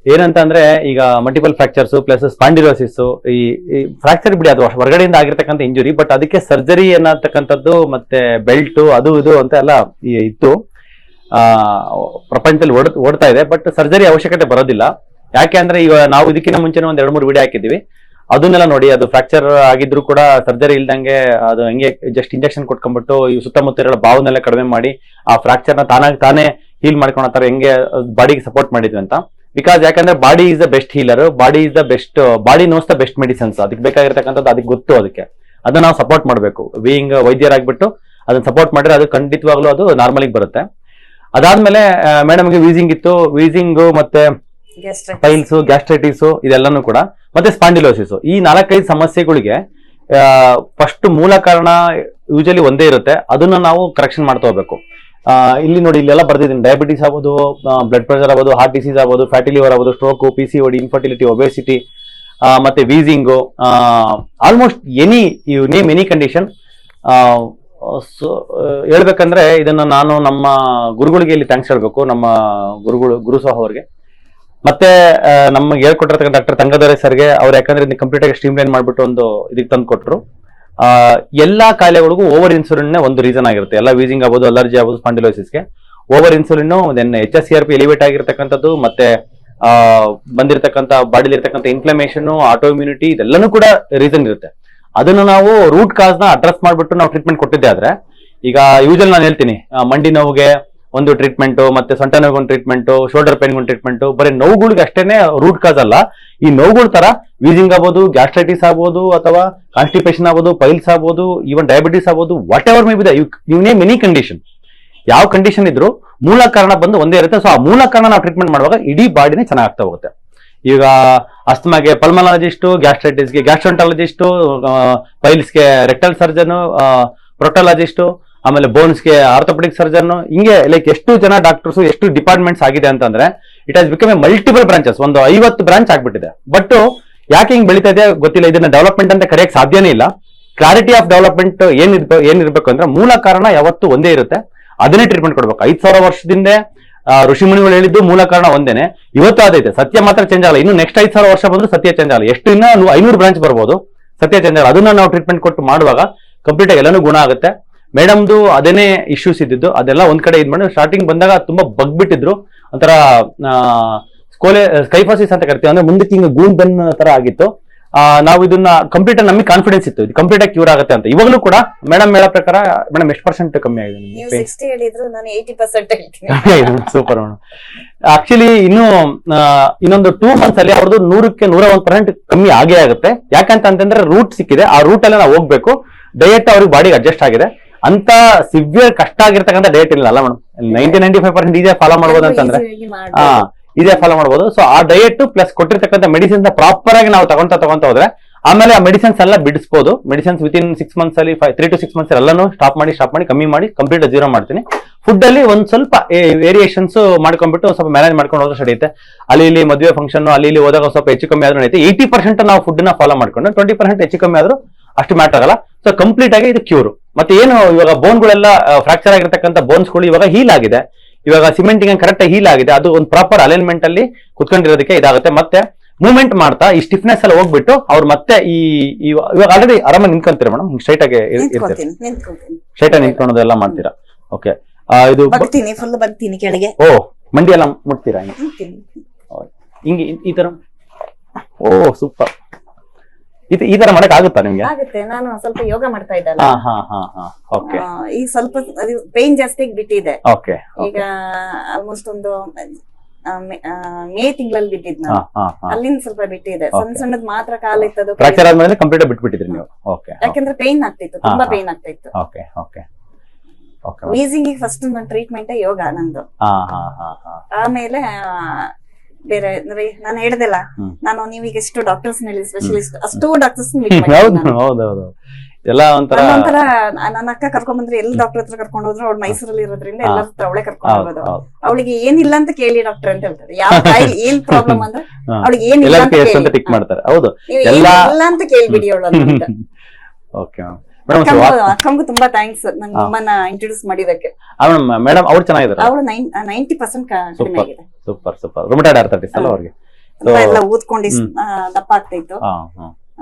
ಏನಂತ ಅಂದ್ರೆ, ಈಗ ಮಲ್ಟಿಪಲ್ ಫ್ರಾಕ್ಚರ್ಸ್ ಪ್ಲಸ್ ಸ್ಪಾಂಡಿಲೋಸಿಸ್, ಈ ಫ್ರಾಕ್ಚರ್ ಬಿಡಿ ಅದು ಹೊರಗಡೆಯಿಂದ ಆಗಿರ್ತಕ್ಕಂಥ ಇಂಜುರಿ, ಬಟ್ ಅದಕ್ಕೆ ಸರ್ಜರಿ ಅನ್ನತಕ್ಕಂಥದ್ದು ಮತ್ತೆ ಬೆಲ್ಟ್ ಅದು ಇದು ಅಂತ ಎಲ್ಲ ಇತ್ತು, ಪ್ರಪಂಚದಲ್ಲಿ ಓಡ್ತಾ ಇದೆ. ಬಟ್ ಸರ್ಜರಿ ಅವಶ್ಯಕತೆ ಬರೋದಿಲ್ಲ. ಯಾಕೆ ಅಂದ್ರೆ ಈಗ ನಾವು ಇದಕ್ಕಿಂತ ಮುಂಚೆನೇ ಒಂದ್ 2-3 ವಿಡಿಯೋ ಹಾಕಿದ್ವಿ. ಅದನ್ನೆಲ್ಲ ನೋಡಿ, ಅದು ಫ್ರಾಕ್ಚರ್ ಆಗಿದ್ರು ಕೂಡ ಸರ್ಜರಿ ಇಲ್ದಂಗೆ ಅದು ಹಂಗೆ ಜಸ್ಟ್ ಇಂಜೆಕ್ಷನ್ ಕೊಟ್ಕೊಂಡ್ಬಿಟ್ಟು ಈ ಸುತ್ತಮುತ್ತ ಇರೋ ಬಾವನ್ನೆಲ್ಲ ಕಡಿಮೆ ಮಾಡಿ ಆ ಫ್ರಾಕ್ಚರ್ನ ತಾನೇ ಹೀಲ್ ಮಾಡ್ಕೊಳತ್ತಾರ ಹೆಂಗೆ ಬಾಡಿಗೆ ಸಪೋರ್ಟ್ ಮಾಡಿದ್ವಿ ಅಂತ. ಬಿಕಾಸ್ ಯಾಕಂದ್ರೆ body is the best healer, body is the best, body nose the best medicines. ಅದಕ್ಕೆ ಬೇಕಾಗಿರ್ತಕ್ಕಂಥದ್ದು ಅದಕ್ಕೆ ಗೊತ್ತು. ಅದನ್ನ ನಾವು ಸಪೋರ್ಟ್ ಮಾಡಬೇಕು. ಬೀಯಿಂಗ್ ವೈದ್ಯರಾಗ್ಬಿಟ್ಟು ಅದನ್ನ ಸಪೋರ್ಟ್ ಮಾಡಿದ್ರೆ ಅದು ಖಂಡಿತವಾಗ್ಲೂ ಅದು ನಾರ್ಮಲಿಗೆ ಬರುತ್ತೆ. ಅದಾದ್ಮೇಲೆ ಮೇಡಮ್ಗೆ ವೀಸಿಂಗ್ ಇತ್ತು, ವೀಸಿಂಗ್ ಮತ್ತೆ ಪೈಲ್ಸ್, ಗ್ಯಾಸ್ಟ್ರೈಟಿಸ್ ಇದೆಲ್ಲಾನು ಕೂಡ, ಮತ್ತೆ ಸ್ಪಾಂಡಿಲೋಸಿಸ್. ಈ 4-5 ಸಮಸ್ಯೆಗಳಿಗೆ ಫಸ್ಟ್ ಮೂಲ ಕಾರಣ ಯೂಶಲಿ ಒಂದೇ ಇರುತ್ತೆ. ಅದನ್ನ ನಾವು ಕರೆಕ್ಷನ್ ಮಾಡ್ತಾ ಹೋಗ್ಬೇಕು. ಇಲ್ಲಿ ನೋಡಿ, ಇಲ್ಲೆಲ್ಲ ಬರ್ದಿದ್ದೀನಿ. ಡಯಾಬಿಟಿಸ್ ಆಗ್ಬೋದು, ಬ್ಲಡ್ ಪ್ರೆಷರ್ ಆಗ್ಬೋದು, ಹಾರ್ಟ್ ಡಿಸೀಸ್ ಆಗ್ಬೋದು, ಫ್ಯಾಟಿ ಲಿವರ್ ಆಗ್ಬೋದು, ಸ್ಟ್ರೋಕ್, PCOD, ಇನ್ಫರ್ಟಿಲಿಟಿ, ಒಬೆಸಿಟಿ, ಮತ್ತೆ wheezing, almost you name any condition. So ಹೇಳ್ಬೇಕಂದ್ರೆ ಇದನ್ನ ನಾನು ನಮ್ಮ ಗುರುಗಳಿಗೆ ಇಲ್ಲಿ ಥ್ಯಾಂಕ್ಸ್ ಹೇಳ್ಬೇಕು. ನಮ್ಮ ಗುರು ಸಹ ಅವ್ರಿಗೆ, ಮತ್ತೆ ನಮಗೆ ಹೇಳ್ಕೊಟ್ಟಿರ್ತಕ್ಕಂಥ ಡಾಕ್ಟರ್ ತಂಗದೊರೆ ಸರ್ಗೆ. ಅವ್ರು ಯಾಕಂದ್ರೆ ಇದನ್ನ ಕಂಪ್ಲೀಟ್ ಆಗಿ ಸ್ಟ್ರೀಮ್ ಮಾಡ್ಬಿಟ್ಟು ಒಂದು ಇದಕ್ಕೆ ತಂದು ಕೊಟ್ಟರು. ಎಲ್ಲಾ ಕಾಯಿಲೆಗಳಿಗೂ ಓವರ್ ಇನ್ಸುಲಿನ್ ಒಂದು ರೀಸನ್ ಆಗಿರುತ್ತೆ. ಎಲ್ಲ ವೀಸಿಂಗ್ ಆಗ್ಬೋದು, ಅಲರ್ಜಿ ಆಗ್ಬೋದು, ಸ್ಪಾಂಡಿಲೋಸಿಸ್ಗೆ over insulin, then HSCRP elevate ಆಗಿರ್ತಕ್ಕಂಥದ್ದು, ಮತ್ತೆ ಬಂದಿರತಕ್ಕಂಥ ಬಾಡಿಲಿ ಇರ್ತಕ್ಕಂಥ ಇನ್ಫ್ಲಮೇಷನ್, ಆಟೋ ಇಮ್ಯುನಿಟಿ, ಇದೆಲ್ಲನೂ ಕೂಡ ರೀಸನ್ ಇರುತ್ತೆ. ಅದನ್ನು ನಾವು ರೂಟ್ ಕಾಸ್ ನ ಅಡ್ರೆಸ್ ಮಾಡ್ಬಿಟ್ಟು ನಾವು ಟ್ರೀಟ್ಮೆಂಟ್ ಕೊಟ್ಟಿದ್ದೆ ಆದ್ರೆ, ಈಗ ಯೂಶಲ್ ನಾನು ಹೇಳ್ತೀನಿ, ಮಂಡಿ ನೋವಿಗೆ ಒಂದು ಟ್ರೀಟ್ಮೆಂಟ್, ಮತ್ತೆ ಸೊಂಟ ನೋವಿಗೆ ಒಂದು ಟ್ರೀಟ್ಮೆಂಟ್, ಶೋಲ್ಡರ್ ಪೇನ್ ಒಂದು ಟ್ರೀಟ್ಮೆಂಟ್. ಬರೀ ನೋವುಗಳಿಗೆ ಅಷ್ಟೇನೆ ರೂಟ್ ಕಾಸ್ ಅಲ್ಲ. ಈ ನೋವುಗಳ ತರ ವೀಸಿಂಗ್ ಆಗ್ಬೋದು, ಗ್ಯಾಸ್ಟ್ರೈಟಿಸ್ ಆಗ್ಬೋದು, ಅಥವಾ ಕಾನ್ಸ್ಟಿಪೇಷನ್ ಆಗ್ಬೋದು, ಪೈಲ್ಸ್ ಆಗ್ಬೋದು, ಈವನ್ ಡಯಾಬಿಟಿಸ್ ಆಗ್ಬೋದು, whatever may be you name any condition, ಯಾವ ಕಂಡೀಷನ್ ಇದ್ರು ಮೂಲ ಕಾರಣ ಬಂದು ಒಂದೇ ಇರುತ್ತೆ. ಸೊ ಆ ಮೂಲ ಕಾರಣ ನಾವು ಟ್ರೀಟ್ಮೆಂಟ್ ಮಾಡುವಾಗ ಇಡೀ ಬಾಡಿನೇ ಚೆನ್ನಾಗ್ತಾ ಹೋಗುತ್ತೆ. ಈಗ ಅಸ್ತಮಾಗೆ ಪಲ್ಮನಾಲಜಿಸ್ಟು, ಗ್ಯಾಸ್ಟ್ರೈಟಿಸ್ಗೆ ಗ್ಯಾಸ್ಟ್ರೋಂಟಾಲಜಿಸ್ಟು, ಪೈಲ್ಸ್ಗೆ ರೆಕ್ಟಲ್ ಸರ್ಜನ್, ಪ್ರೊಕ್ಟಾಲಜಿಸ್ಟು, ಆಮೇಲೆ ಬೋನ್ಸ್ಗೆ ಆರ್ಥೋಪೆಡಿಕ್ ಸರ್ಜನ್, ಹಿಂಗೆ ಲೈಕ್ ಎಷ್ಟು ಜನ ಡಾಕ್ಟರ್ಸ್, ಎಷ್ಟು ಡಿಪಾರ್ಟ್ಮೆಂಟ್ಸ್ ಆಗಿದೆ ಅಂತಂದ್ರೆ it has become A multiple branches. ಒಂದು 50 ಬ್ರಾಂಚ್ ಆಗ್ಬಿಟ್ಟಿದೆ. ಬಟ್ ಯಾಕೆ ಹಿಂಗ್ ಬೆಳೀತಾ ಇದೆ ಗೊತ್ತಿಲ್ಲ. ಇದನ್ನ ಡೆವಲಪ್ಮೆಂಟ್ ಅಂತ ಕರೆಯಕ್ ಸಾಧ್ಯನೇ ಇಲ್ಲ. ಕ್ಲಾರಿಟಿ ಆಫ್ ಡೆವಲಪ್ಮೆಂಟ್ ಏನಿರ್ಬೇಕು ಅಂದ್ರೆ ಮೂಲ ಕಾರಣ ಯಾವತ್ತು ಒಂದೇ ಇರುತ್ತೆ, ಅದನ್ನೇ ಟ್ರೀಟ್ಮೆಂಟ್ ಕೊಡ್ಬೇಕು. 5000 ವರ್ಷದಿಂದ ಋಷಿಮುನಿಗಳು ಹೇಳಿದ್ದು ಮೂಲ ಕಾರಣ ಒಂದೇನೆ, ಇವತ್ತು ಅದೈತೆ. ಸತ್ಯ ಮಾತ್ರ ಚೇಂಜ್ ಆಗಲ್ಲ. ಇನ್ನು ನೆಕ್ಸ್ಟ್ 5000 ವರ್ಷ ಬಂದ್ರೆ ಸತ್ಯ ಚೇಂಜ್ ಆಗಲ್ಲ. ಎಷ್ಟು ಇನ್ನ 500 ಬ್ರಾಂಚ್ ಬರ್ಬೋದು, ಸತ್ಯ ಚೇಂಜ್ ಆಗಲ್ಲ. ಅದನ್ನ ನಾವು ಟ್ರೀಟ್ಮೆಂಟ್ ಕೊಟ್ಟು ಮಾಡುವಾಗ ಕಂಪ್ಲೀಟ್ ಆಗಿ ಎಲ್ಲಾನು ಗುಣ ಆಗುತ್ತೆ. ಮೇಡಮ್ದು ಅದೇನೇ ಇಶ್ಯೂಸ್ ಇದ್ದಿದ್ದು, ಅದೆಲ್ಲ ಒಂದ್ ಕಡೆ ಇದ್ ಮಾಡಿ ಸ್ಟಾರ್ಟಿಂಗ್ ಬಂದಾಗ ತುಂಬಾ ಬಗ್ಬಿಟ್ಟಿದ್ರು. ಒಂಥರ ಸ್ಕೈಫಾಸಿಸ್ ಅಂತ ಕರಿತೀವಿ, ಅಂದ್ರೆ ಮುಂದಕ್ಕೆ ಹಿಂಗ ಗೂನ್ ಬೆನ್ ತರ ಆಗಿತ್ತು. ನಾವು ಇದನ್ನ ಕಂಪ್ಲೀಟ್ ನಮಗೆ ಕಾನ್ಫಿಡೆನ್ಸ್ ಇತ್ತು, ಇದು ಕಂಪ್ಲೀಟ್ ಆಗಿ ಕ್ಯೂರ್ ಆಗುತ್ತೆ ಅಂತ. ಇವಾಗಲೂ ಕೂಡ ಮೇಡಮ್ ಹೇಳೋ ಪ್ರಕಾರ, ಮೇಡಮ್ ಎಷ್ಟು % ಕಮ್ಮಿ ಆಗಿದೆ? 60 ಹೇಳಿದ್ರು, ನಾನು 80% ಹೇಳ್ತೀನಿ. Super madam. ಆಕ್ಚುಲಿ ಇನ್ನೊಂದು 2 months ಅಲ್ಲಿ ಅವ್ರದ್ದು 100ಕ್ಕೆ 101% ಕಮ್ಮಿ ಆಗೇ ಆಗುತ್ತೆ. ಯಾಕಂತಂದ್ರೆ ರೂಟ್ ಸಿಕ್ಕಿದೆ, ಆ ರೂಟ್ ಅಲ್ಲೇ ನಾವು ಹೋಗ್ಬೇಕು. ಡಯಟ್ ಅವ್ರಿಗೆ ಬಾಡಿಗೆ ಅಡ್ಜಸ್ಟ್ ಆಗಿದೆ. ಅಂತ ಸಿವಿಯರ್ ಕಷ್ಟ ಆಗಿರ್ತಕ್ಕಂಥ ಡಯಟ್ ಇಲ್ಲ ಅಲ್ಲ ಮೇಡಮ್. 90-95% ಇದೇ ಫಾಲೋ ಮಾಡ್ಬೋದು ಅಂತಂದ್ರೆ ಇದೇ ಫಾಲೋ ಮಾಡ್ಬೋದು. ಸೊ ಆ ಡಯಟ್ ಪ್ಲಸ್ ಕೊಟ್ಟಿರ್ತಕ್ಕಂಥ ಮೆಡಿಸಿನ್ ಪ್ರಾಪರ್ ಆಗಿ ನಾವು ತಗೊಂತ ಹೋದ್ರೆ ಆಮೇಲೆ ಆ ಮೆಡಿಸಿನ್ಸ್ ಎಲ್ಲ ಬಿಡಿಸ್ಬೋದು. ಮೆಡಿಸಿನ್ಸ್ ವಿತಿನ್ 6 months ಅಲ್ಲಿ 3 to 6 months ಎಲ್ಲಾನು ಸ್ಟಾಪ್ ಮಾಡಿ ಕಮ್ಮಿ ಮಾಡಿ ಕಂಪ್ಲೀಟ್ ಜೀರೋ ಮಾಡ್ತೀನಿ. ಫುಡ್ ಅಲ್ಲಿ ಒಂದ್ ಸ್ವಲ್ಪ ವೇರಿಯೇಷನ್ಸ್ ಮಾಡ್ಕೊಂಡ್ಬಿಟ್ಟು ಸ್ವಲ್ಪ ಮ್ಯಾನೇಜ್ ಮಾಡ್ಕೊಂಡು ಹೋದ್ರೆ ನಡೆಯುತ್ತೆ. ಅಲ್ಲಿ ಇಲ್ಲಿ ಮದುವೆ ಫಂಕ್ಷನ್ ಅಲ್ಲಿ ಇಲ್ಲಿ ಹೋದಾಗ ಸ್ವಲ್ಪ ಹೆಚ್ಚು ಕಮ್ಮಿ ಆದ್ರೂ ನಡೆಯುತ್ತೆ. 80% ನಾವು ಫುಡ್ ನ ಫಾಲೋ ಮಾಡ್ಕೊಂಡು 20% ಹೆಚ್ಚು ಕಮ್ಮಿ ಆದ್ರೂ ಅಷ್ಟು ಮ್ಯಾಟರ್ ಆಗಲ್ಲ. ಸೊ ಕಂಪ್ಲೀಟ್ ಆಗಿ ಇದು ಕ್ಯೂರ್. ಮತ್ತೆ ಏನು ಇವಾಗ ಬೋನ್ಗಳೆಲ್ಲ ಫ್ರಾಕ್ಚರ್ ಆಗಿರ್ತಕ್ಕಂಥ ಬೋನ್ಸ್ಗಳು ಇವಾಗ ಹೀಲ್ ಆಗಿದೆ. ಇವಾಗ ಸಿಮೆಂಟಿಂಗ್ ಕರೆಕ್ಟ್ ಆಗಿ ಹೀಲ್ ಆಗಿದೆ. ಅದು ಒಂದು ಪ್ರಾಪರ್ ಅಲೈನ್ಮೆಂಟ್ ಅಲ್ಲಿ ಕುತ್ಕೊಂಡಿರೋದಕ್ಕೆ ಇದಾಗುತ್ತೆ. ಮತ್ತೆ ಮೂವ್ಮೆಂಟ್ ಮಾಡ್ತಾ ಈ ಸ್ಟಿಫ್ನೆಸ್ ಎಲ್ಲ ಹೋಗ್ಬಿಟ್ಟು ಅವ್ರು ಮತ್ತೆ ಇವಾಗ ಆಲ್ರೆಡಿ ಆರಾಮಾಗಿ ನಿಂತ್ಕೊಂತೀರಾ ಮೇಡಮ್? ಸ್ಟ್ರೈಟ್ ಆಗಿ ಸ್ಟ್ರೈಟ್ ಆಗಿ ನಿಂತ್ಕೊಳ್ಳೋದೆಲ್ಲ ಮಾಡ್ತೀರಾ? ಓಕೆ. ಇದು ಫುಲ್ ಬರ್ತೀನಿ ಕೆಳಗೆ. ಓ ಮಂಡಿ ಎಲ್ಲ ಮುಟ್ತೀರಾ ಹಿಂಗೆ ಈ ತರ? ಓ ಸೂಪರ್. ಈ ತರ ಮಾಡಕ್ ಆಗುತ್ತಾ ನಿಮ್ಗೆ? ಆಗುತ್ತೆ. ನಾನು ಸ್ವಲ್ಪ ಯೋಗ ಮಾಡ್ತಾ ಇದ್ದಲ್ಲ, ಓಕೆ. ಈಗ ಸ್ವಲ್ಪ ಪೇನ್ ಜಾಸ್ತಿ ಬಿಟ್ಟಿದೆ. ಓಕೆ. ಈಗ ಆಲ್ಮೋಸ್ಟ್ ಒಂದು ಮೇ ತಿಂಗಳಲ್ಲಿ ಬಿಟ್ಟಿದ್ ನಾನು. ಅಲ್ಲಿಂದ ಸ್ವಲ್ಪ ಬಿಟ್ಟಿದೆ. ಸಣ್ಣದ್ ಮಾತ್ರ ಕಾಲಿತ್ತದು. ಫ್ರಾಕ್ಚರ್ ಆದ್ಮೇಲೆ ಕಂಪ್ಲೀಟ್ ಬಿಟ್ಬಿಟ್ಟಿದ್ರಿ ನೀವು? ಓಕೆ. ಯಾಕಂದ್ರೆ ಪೇನ್ ಆಗ್ತಿತ್ತು, ತುಂಬಾ ಪೇನ್ ಆಗ್ತಿತ್ತು. Okay okay okay. Wheezing first ನನ್ನ ಟ್ರೀಟ್ಮೆಂಟ್ ಯೋಗ ನಂದು. ಆಮೇಲೆ ಬೇರೆ ನಾನು ಹೇಳ್ದಲ್ಲ, ನಾನು ನೀವೀಗ ಎಷ್ಟು ಡಾಕ್ಟರ್ಸ್ ಸ್ಪೆಷಲಿಸ್ಟ್ ಅಷ್ಟು ಡಾಕ್ಟರ್ಸ್ ಹೌದೌದು. ಎಲ್ಲ ಒಂಥರ ನನ್ನ ಅಕ್ಕ ಕರ್ಕೊಂಡ್ ಬಂದ್ರೆ ಎಲ್ಲಿ ಡಾಕ್ಟರ್ ಹತ್ರ ಕರ್ಕೊಂಡು ಹೋದ್ರು, ಅವ್ಳು ಮೈಸೂರಲ್ಲಿ ಇರೋದ್ರಿಂದ ಎಲ್ಲರ ಹತ್ರ ಅವಳೆ ಕರ್ಕೊಂಡು ಹೋಗೋದು. ಅವಳಿಗೆ ಏನಿಲ್ಲ ಅಂತ ಕೇಳಿ ಡಾಕ್ಟರ್ ಅಂತ ಹೇಳ್ತಾರೆ. ಯಾವ ಕಾಯಿಲೆ ಏನ್ ಪ್ರಾಬ್ಲಮ್ ಅಂದ್ರೆ ಅವಳಿಗೆ ಏನಿಲ್ಲ ಅಂತ ಟಿಕ್ ಮಾಡ್ತಾರೆ. ಹೌದು, ಇಲ್ಲ ಅಂತ ಕೇಳ್ಬಿಡಿ ಅವಳು ಅಂತ. ಓಕೆ ಅಕ್ಕಂಗೂ ತುಂಬಾ ಥ್ಯಾಂಕ್ಸ್ ನಂಗೆ ನಿಮ್ಮನ್ನ ಇಂಟ್ರೊಡ್ಯೂಸ್ ಮಾಡಿದಕ್ಕೆ. ಮೇಡಮ್ ಅವ್ರು ಚೆನ್ನಾಗಿದ್ದಾರೆ. ಅವಳು 90% ಕಡಿಮೆ ಆಗಿದೆ. Super super. ರುಮಟಾಯ್ಡ್ ಆರ್ಥರೈಟಿಸ್ ಅಲ್ಲ ಅವ್ರಿಗೆ? ಎಲ್ಲ ಊದ್ಕೊಂಡು ದಪ್ಪ ಆಗ್ತಿತ್ತು.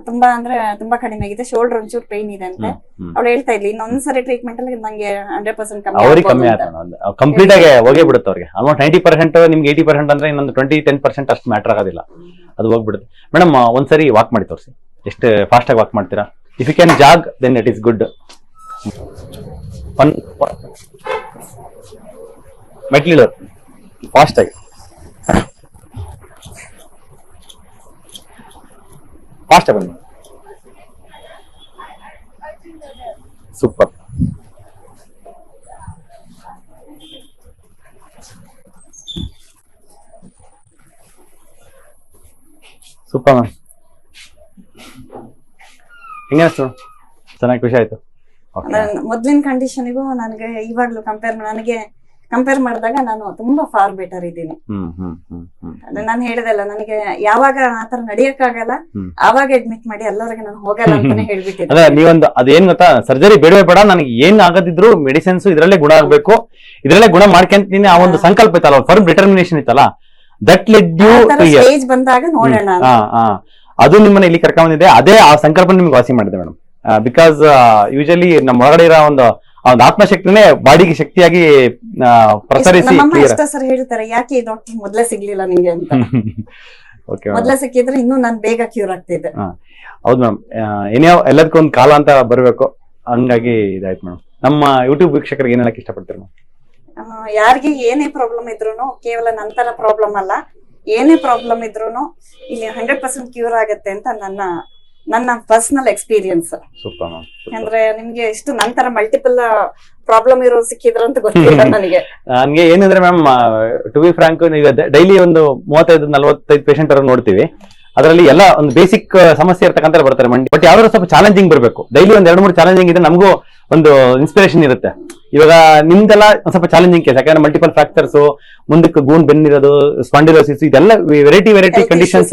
ತುಂಬಾ ಅಂದ್ರೆ ತುಂಬಾ ಕಡಿಮೆ ಆಗಿದೆ. ಶೋಲ್ಡರ್ ಒಂಚೂರು ಪೇನ್ ಇದೆ ಅಂತೆ. ಅವಳು ಹೇಳ್ತಾ ಇದ್ಲಿ ಇನ್ನೊಂದ್ಸರಿ ಟ್ರೀಟ್ಮೆಂಟ್ ಅಲ್ಲಿ ನಂಗೆ 100% ಕಮ್ಮಿ ಆಯ್ತು. ಕಂಪ್ಲೀಟ್ ಆಗಿ ಹೋಗೇ ಬಿಡುತ್ತೆ ಅವ್ರಿಗೆ. ಆಲ್ಮೋಸ್ಟ್ 90%, ನಿಮ್ಗೆ 80% ಅಂದ್ರೆ ಇನ್ನೊಂದು 20-10% ಅಷ್ಟು ಮ್ಯಾಟರ್ ಆಗೋದಿಲ್ಲ, ಅದು ಹೋಗ್ಬಿಡುತ್ತೆ. ಮೇಡಮ್ ಒಂದ್ಸರಿ ವಾಕ್ ಮಾಡಿ ತೋರಿಸಿ, ಎಷ್ಟು ಫಾಸ್ಟ್ ಆಗಿ ವಾಕ್ ಮಾಡ್ತೀರಾ? If you can jog, then it is good. ಮೆಟ್ಲಿಡೋರು ಫಾಸ್ಟ್ ಆಗಿ ಬನ್ನಿ. ಸೂಪರ್. Super ma'am. ಹೆಂಗ ಚೆನ್ನಾಗಿ ಖುಷಿ ಆಯ್ತು. ಮೊದ್ಲಿನ ಕಂಡೀಷನ್ಗೂ ನನಗೆ ಇವಾಗ್ಲೂ ಕಂಪೇರ್ ಮಾಡಿದಾಗ ನಾನು ತುಂಬಾ ಫಾರ್ ಬೆಟರ್ ಇದ್ದೀನಿ. ನಾನು ಹೇಳಿದೆಲ್ಲ, ನನಗೆ ಯಾವಾಗ ಆತರ ನಡಿಯಕ್ಕಾಗಲ್ಲ ಆವಾಗ ಅಡ್ಮಿಟ್ ಮಾಡಿ ಎಲ್ಲರಿಗೆ ನಾನು ಹೋಗಲ್ಲ ಅಂತಾನೆ ಹೇಳ್ಬಿಟ್ಟಿದ್ದೆ. ಅದೇ ನೀವೊಂದು ಅದೇನ್ ಗೊತ್ತಾ, ಸರ್ಜರಿ ಬೇಡವೇ ಬೇಡ, ನನಗೆ ಏನ್ ಆಗದಿದ್ರು ಮೆಡಿಸಿನ್ಸ್ ಇದ್ರಲ್ಲೇ ಗುಣ ಆಗ್ಬೇಕು, ಇದ್ರಲ್ಲೇ ಗುಣ ಮಾಡ್ಕೊಂತೀನಿ ಆ ಒಂದು ಸಂಕಲ್ಪ ಇತ್ತಲ್ಲ, ಫರ್ಮ್ ಡಿಟರ್ಮಿನೇಷನ್ ಇತ್ತಲ್ಲ, ದಟ್ ಲೆಡ್ ಯು ಸ್ಟೇಜ್ ಬಂದಾಗ ನೋಡೋಣ. ಅದು ನಿಮ್ಮನ್ನ ಇಲ್ಲಿ ಕರ್ಕೊಂಡಿದೆ. ಅದೇ ಆ ಸಂಕಲ್ಪ ನಿಮ್ಗೆ ವಾಸಿ ಮಾಡಿದೆ ಮೇಡಮ್. ಬಿಕಾಸ್ ಯೂಶಲಿ ನಮ್ಮ ಒಳಗಡೆ ಇರೋ ಒಂದು ಆತ್ಮಶಕ್ತಿನೇ ಬಾಡಿಗೆ ಶಕ್ತಿಯಾಗಿ ಪ್ರಸರಿಸಿ ಹೇಳ್ತಾರೆ, ಯಾಕೆ ಡಾಕ್ಟರ್ ಮೊದ್ಲೇ ಸಿಗ್ಲಿಲ್ಲ ನಿಂಗೆ ಅಂತ. ಮೊದ್ಲೇ ಸಿಕ್ಕಿದ್ರೆ ಇನ್ನೂ ನಾನು ಬೇಗ ಕ್ಯೂರ್ ಆಗ್ತಿದ್ದೆ. ಹೌದು ಮೇಡಮ್, ಏನೇ ಎಲ್ಲದಕ್ಕೂ ಒಂದು ಕಾಲ ಅಂತ ಬರ್ಬೇಕು, ಹಂಗಾಗಿ ಇದಾಯ್ತು ಮೇಡಮ್. ನಮ್ಮ ಯೂಟ್ಯೂಬ್ ವೀಕ್ಷಕರಿಗೆ ಏನ್ ಹೇಳಕ್ ಇಷ್ಟಪಡ್ತೀರಿ ಮೇಡಮ್? ಯಾರಿಗೆ ಏನೇ ಪ್ರಾಬ್ಲಮ್ ಇದ್ರು, ಕೇವಲ ನಂತರ ಪ್ರಾಬ್ಲಮ್ ಅಲ್ಲ, ಏನೇ ಪ್ರಾಬ್ಲಮ್ ಇದ್ರು ಇಲ್ಲಿ 100% ಕ್ಯೂರ್ ಆಗುತ್ತೆ ಅಂತ ನನ್ನ ಪರ್ಸನಲ್ ಎಕ್ಸ್ಪೀರಿಯನ್ಸ್. ಅಂದ್ರೆ ನಿಮ್ಗೆ ಎಷ್ಟು ನಂತರ ಮಲ್ಟಿಪಲ್ ಪ್ರಾಬ್ಲಮ್ ಇರೋ ಸಿಕ್ಕಿದ್ರು ಅಂತ ಗೊತ್ತಿಲ್ಲ ನನಗೆ. ಏನಂದ್ರೆ ಮ್ಯಾಮ್, ಟು ಬಿ ಫ್ರಾಂಕ್, ಈಗ ಡೈಲಿ ಒಂದು 35-45 ಪೇಷಂಟ್ ನೋಡ್ತೀವಿ. ಅದರಲ್ಲಿ ಎಲ್ಲ ಒಂದು ಬೇಸಿಕ್ ಸಮಸ್ಯೆ ಇರ್ತಕ್ಕಂಥ ಬರ್ತಾರೆ ಮಂಡಿ. ಬಟ್ ಯಾವ್ದಾದ್ರು ಸ್ವಲ್ಪ ಚಾಲೆಂಜಿಂಗ್ ಬರಬೇಕು. ಡೈಲಿ ಒಂದ್ 2-3 ಚಾಲೆಂಜಿಂಗ್ ಇದೆ, ನಮಗೂ ಒಂದು ಇನ್ಸ್ಪಿರೇಷನ್ ಇರುತ್ತೆ. ಇವಾಗ ನಿಮ್ದೆಲ್ಲ ಒಂದ್ ಸ್ವಲ್ಪ ಚಾಲೆಂಜಿಂಗ್ ಕೇಸ್, ಯಾಕಂದ್ರೆ ಮಲ್ಟಿಪಲ್ ಫ್ರಾಕ್ಚರ್ಸ್, ಮುಂದಕ್ಕೆ ಗೂನ್ ಬೆನ್ನಿರೋದು, ಸ್ಪಾಂಡಿಲೋಸಿಸ್, ಇದೆಲ್ಲ ವೆರೈಟಿ ಕಂಡೀಷನ್ಸ್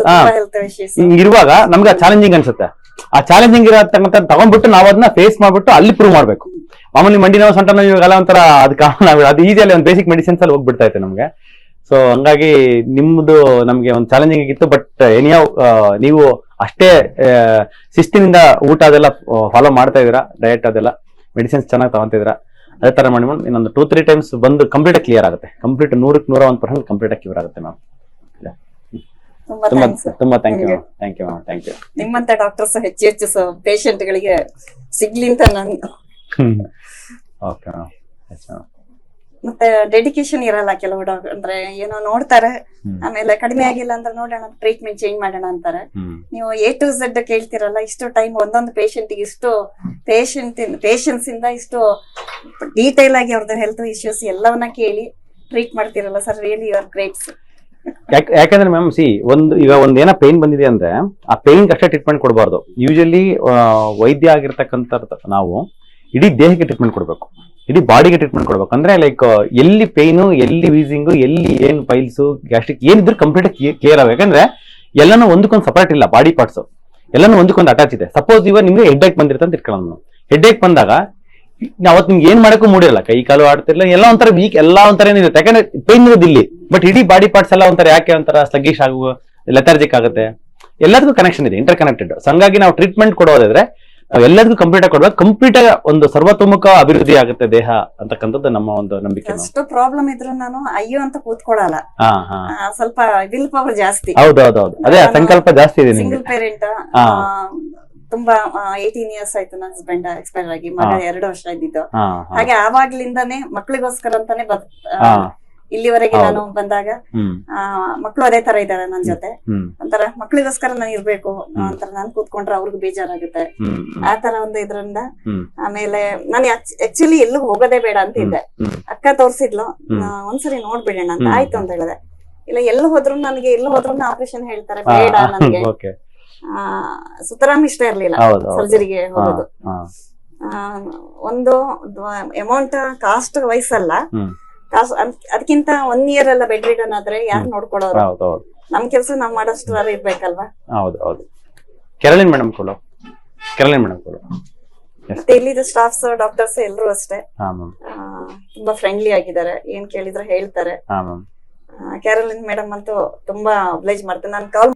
ಇರುವಾಗ ನಮ್ಗೆ ಆ ಚಾಲೆಂಜಿಂಗ್ ಅನ್ಸುತ್ತೆ. ಆ ಚಾಲೆಂಜಿಂಗ್ ಇರತಕ್ಕಂಥ ತಗೊಂಡ್ಬಿಟ್ಟು ನಾವು ಅದನ್ನ ಫೇಸ್ ಮಾಡ್ಬಿಟ್ಟು ಅಲ್ಲಿ ಪ್ರೂವ್ ಮಾಡ್ಬೇಕು. ಮಾಮೂಲಿ ಮಂಡಿ ನೋವು, ಸೊಂಟ ನೋವು ಇವಾಗೆಲ್ಲ ಒಂಥರ ಅದು ಈಸಿಯಲ್ಲಿ ಒಂದು ಬೇಸಿಕ್ ಮೆಡಿಸಿನ್ಸ್ ಅಲ್ಲಿ ಹೋಗ್ಬಿಡ್ತಾ ಇತ್ತು ನಮ್ಗೆ. ಸೊ ಹಂಗಾಗಿ ನಿಮ್ದು ನಮ್ಗೆ ಒಂದು ಚಾಲೆಂಜಿಂಗ್ ಆಗಿತ್ತು. ಬಟ್ ಎನಿಯವ್ ನೀವು ಅಷ್ಟೇ ಶಿಸ್ತಿನಿಂದ ಊಟ ಅದೆಲ್ಲ ಫಾಲೋ ಮಾಡ್ತಾ ಇದೀರಾ, ಡಯಟ್ ಅದೆಲ್ಲ, ಮೆಡಿಸಿನ್ಸ್ ಚೆನ್ನಾಗಿ ತಗೊಂತಿದ್ದೀರಾ. ಅದೇ ತರ ಮಾಡಿ ಮೇಡಮ್, ಇನ್ನೊಂದು 2-3 ಟೈಮ್ಸ್ ಬಂದು ಕಂಪ್ಲೀಟ್ ಕ್ಲಿಯರ್ ಆಗುತ್ತೆ. ಕಂಪ್ಲೀಟ್ 100% ಕಂಪ್ಲೀಟ್ ಕ್ಯೂರ್ ಆಗುತ್ತೆ ಮ್ಯಾಮ್. ತುಂಬಾ thank you ma'am. Thank you. ನಿಮ್ಮಂತ ಡಾಕ್ಟರ್ಸ್ ಹೆಚ್ಚು ಪೇಷಂಟ್ ಗಳಿಗೆ ಸಿಗ್ಲಿ ಅಂತ ನಾನು. Okay ma'am. ಮತ್ತೆ ಡೆಡಿಕೇಶನ್ ಇರಲ್ಲ ಕೆಲವು ಡಾಕ್ಟರ್, ಅಂದ್ರೆ ಏನೋ ನೋಡ್ತಾರೆ, ಆಮೇಲೆ ಕಡಿಮೆ ಆಗಿಲ್ಲ ಅಂದ್ರೆ ನೋಡೋಣ ಟ್ರೀಟ್ಮೆಂಟ್ ಚೇಂಜ್ ಮಾಡೋಣ ಅಂತಾರೆ. ನೀವು A to Z ಕೇಳ್ತಿರಲ್ಲ, ಇಷ್ಟು ಟೈಮ್ ಒಂದೊಂದು ಪೇಷಂಟ್ ಇಷ್ಟು ಪೇಷನ್ಸ್ ಇಂದ ಇಷ್ಟು ಡೀಟೇಲ್ ಆಗಿ ಅವ್ರದ್ದು ಹೆಲ್ತ್ ಇಶ್ಯೂಸ್ ಎಲ್ಲವನ್ನ ಕೇಳಿ ಟ್ರೀಟ್ ಮಾಡ್ತಿರಲ್ಲ sir, really you are great. ಯಾಕಂದ್ರೆ ಮ್ಯಾಮ್ ಈಗ ಏನೋ ಪೇನ್ ಬಂದಿದೆ ಅಂದ್ರೆ ಆ ಪೇನ್ ಅಷ್ಟೇ ಟ್ರೀಟ್ಮೆಂಟ್ ಕೊಡಬಾರ್ದು. ಯೂಶಲಿ ವೈದ್ಯ ಆಗಿರ್ತಕ್ಕಂಥ ನಾವು ಇಡೀ ದೇಹಕ್ಕೆ ಟ್ರೀಟ್ಮೆಂಟ್ ಕೊಡ್ಬೇಕು, ಇಡೀ ಬಾಡಿಗೆ ಟ್ರೀಟ್ಮೆಂಟ್ ಕೊಡ್ಬೇಕು. ಅಂದ್ರೆ ಲೈಕ್ ಎಲ್ಲಿ ಪೇನು, ಎಲ್ಲಿ ವೀಸಿಂಗು, ಎಲ್ಲಿ ಏನ್ ಪೈಲ್ಸು, ಗ್ಯಾಸ್ಟ್ರಿಕ್ ಏನಿದ್ರು ಕಂಪ್ಲೀಟ್ ಕ್ಲಿಯರ್ ಆಗ. ಯಾಕಂದ್ರೆ ಎಲ್ಲಾನು ಒಂದಕ್ಕೊಂದು ಸಪರೇಟ್ ಇಲ್ಲ, ಬಾಡಿ ಪಾರ್ಟ್ಸ್ ಎಲ್ಲಾನು ಒಂದಕ್ಕೊಂದು ಅಟ್ಯಾಚ್ ಇದೆ. ಸಪೋಸ್ ಇವಾಗ ನಿಮ್ಗೆ ಹೆಡ್ ಏಕ್ ಬಂದಿರುತ್ತೆ ಅಂತ ಇಟ್ಕೊಳ್ಳೋಣ. ಹೆಡ್ ಏಕ್ ಬಂದಾಗ ಅವತ್ತು ನಿಮ್ಗೆ ಏನ್ ಮಾಡಕ್ಕೂ ಮೂಡಿರಲ್ಲ, ಕೈ ಕಾಲು ಆಡ್ತಿರ್ಲಿಲ್ಲ, ಎಲ್ಲ ಒಂಥರ ವೀಕ್, ಎಲ್ಲ ಒಂಥರ ಏನಿರುತ್ತೆ. ಯಾಕಂದ್ರೆ ಪೇನ್ ಇರೋದು ಇಲ್ಲಿ, ಬಟ್ ಇಡೀ ಬಾಡಿ ಪಾರ್ಟ್ಸ್ ಎಲ್ಲ ಒಂಥರ ಯಾಕೆ ಒಂಥರ ಸ್ಲಗ್ಗಿಶ್ ಆಗುವ, ಲೆಥಾರ್ಜಿಕ್ ಆಗುತ್ತೆ. ಎಲ್ಲದಕ್ಕೂ ಕನೆಕ್ಷನ್ ಇದೆ, ಇಂಟರ್ ಕನೆಕ್ಟೆಡ್. ಹಂಗಾಗಿ ನಾವು ಟ್ರೀಟ್ಮೆಂಟ್ ಕೊಡೋದಾದ್ರೆ ಎಲ್ಲದಕ್ಕೂ ಕಂಪ್ಲೀಟ್ ಆಗಿ ಕೊಡ್ಬೇಕು. ಕಂಪ್ಲೀಟ್ ಆಗಿ ಒಂದು ಸರ್ವತೋಮುಖ ಅಭಿವೃದ್ಧಿ ಆಗುತ್ತೆ ದೇಹ ಅಂತಕ್ಕಂಥದ್ದು ನಮ್ಮ ಒಂದು ನಂಬಿಕೆ. ಅಷ್ಟು ಪ್ರಾಬ್ಲಮ್ ಇದ್ರು ನಾನು ಅಯ್ಯೋ ಅಂತ ಕೂತ್ಕೊಳ್ಳಲ್ಲ, ಸ್ವಲ್ಪ ವಿಲ್ ಪವರ್ ಜಾಸ್ತಿ. ಹೌದೌದು, ಅದೇ ಸಂಕಲ್ಪ ಜಾಸ್ತಿ ಇದೆ. ಸಿಂಗಲ್ ಪೇರೆಂಟ್, ತುಂಬಾ 18 ಇಯರ್ಸ್ ಆಯ್ತು ನನ್ನ ಹಸ್ಬೆಂಡ್ ಎಕ್ಸ್ಪೈರ್ ಆಗಿ, ಮಗ 2 ವರ್ಷ ಇದ್ದಿದ್ದು. ಹಾಗೆ ಆವಾಗ್ಲಿಂದಾನೇ ಮಕ್ಳಿಗೋಸ್ಕರ ಅಂತಾನೆ ಇಲ್ಲಿವರೆಗೆ ನಾನು ಬಂದಾಗ ಮಕ್ಳು ಅದೇ ತರ ಇದ್ದಾರೆ ನನ್ ಜೊತೆ. ಒಂಥರ ಮಕ್ಳಿಗೋಸ್ಕರ ನಾನು ಇರ್ಬೇಕು, ಒಂಥರ ನಾನ್ ಕೂತ್ಕೊಂಡ್ರೆ ಅವ್ರಿಗೂ ಬೇಜಾರಾಗುತ್ತೆ, ಆ ತರ ಒಂದು ಇದ್ರಿಂದ. ಆಮೇಲೆ ನಾನು ಆಕ್ಚುಲಿ ಎಲ್ಲೂ ಹೋಗೋದೇ ಬೇಡ ಅಂತ ಇದ್ದೆ. ಅಕ್ಕ ತೋರ್ಸಿದ್ಲು, ಒಂದ್ಸರಿ ನೋಡ್ಬಿಡೋಣ ಅಂತ. ಆಯ್ತು ಅಂತ ಹೇಳಿದೆ. ಇಲ್ಲ ಎಲ್ಲೂ ಹೋದ್ರು ಆಪರೇಷನ್ ಹೇಳ್ತಾರೆ, ಬೇಡ ನನ್ಗೆ. ಸುತರಾಮ್ ಇಷ್ಟ ಇರ್ಲಿಲ್ಲ ಸರ್ಜರಿಗೆ ಹೋಗೋದು. ಒಂದು ಅಮೌಂಟ್ ಕಾಸ್ಟ್ ವಯಸ್ಸಲ್ಲ, ಅದಕ್ಕಿಂತ 1 ಇಯರ್ ಎಲ್ಲ ಬೆಡ್ ರಿಡನ್ ಆದ್ರೆ ಯಾರು ನೋಡ್ಕೊಳ್ಳೋರು? ನಮ್ ಕೆಲ್ಸ ನಾವ್ ಮಾಡೋಷ್ಟು ಇರ್ಬೇಕಲ್ವಾ? ಹೌದು. ಕೆರಳಿನ್ ಮೇಡಮ್ ಕೊಡು. ಮತ್ತೆ ಇಲ್ಲಿದ್ದು ಸ್ಟಾಫ್ಸ್, ಡಾಕ್ಟರ್ಸ್ ಎಲ್ಲರೂ ಅಷ್ಟೇ ತುಂಬಾ ಫ್ರೆಂಡ್ಲಿ ಆಗಿದ್ದಾರೆ. ಏನ್ ಕೇಳಿದ್ರೆ ಹೇಳ್ತಾರೆ. ಕ್ಯಾರೋಲಿನ್ ಮೇಡಮ್ ಅಂತೂ ತುಂಬಾ ಅಬ್ಲೈಜ್ ಮಾಡ್ತಾರೆ. ನಾನು ಕಾಲ್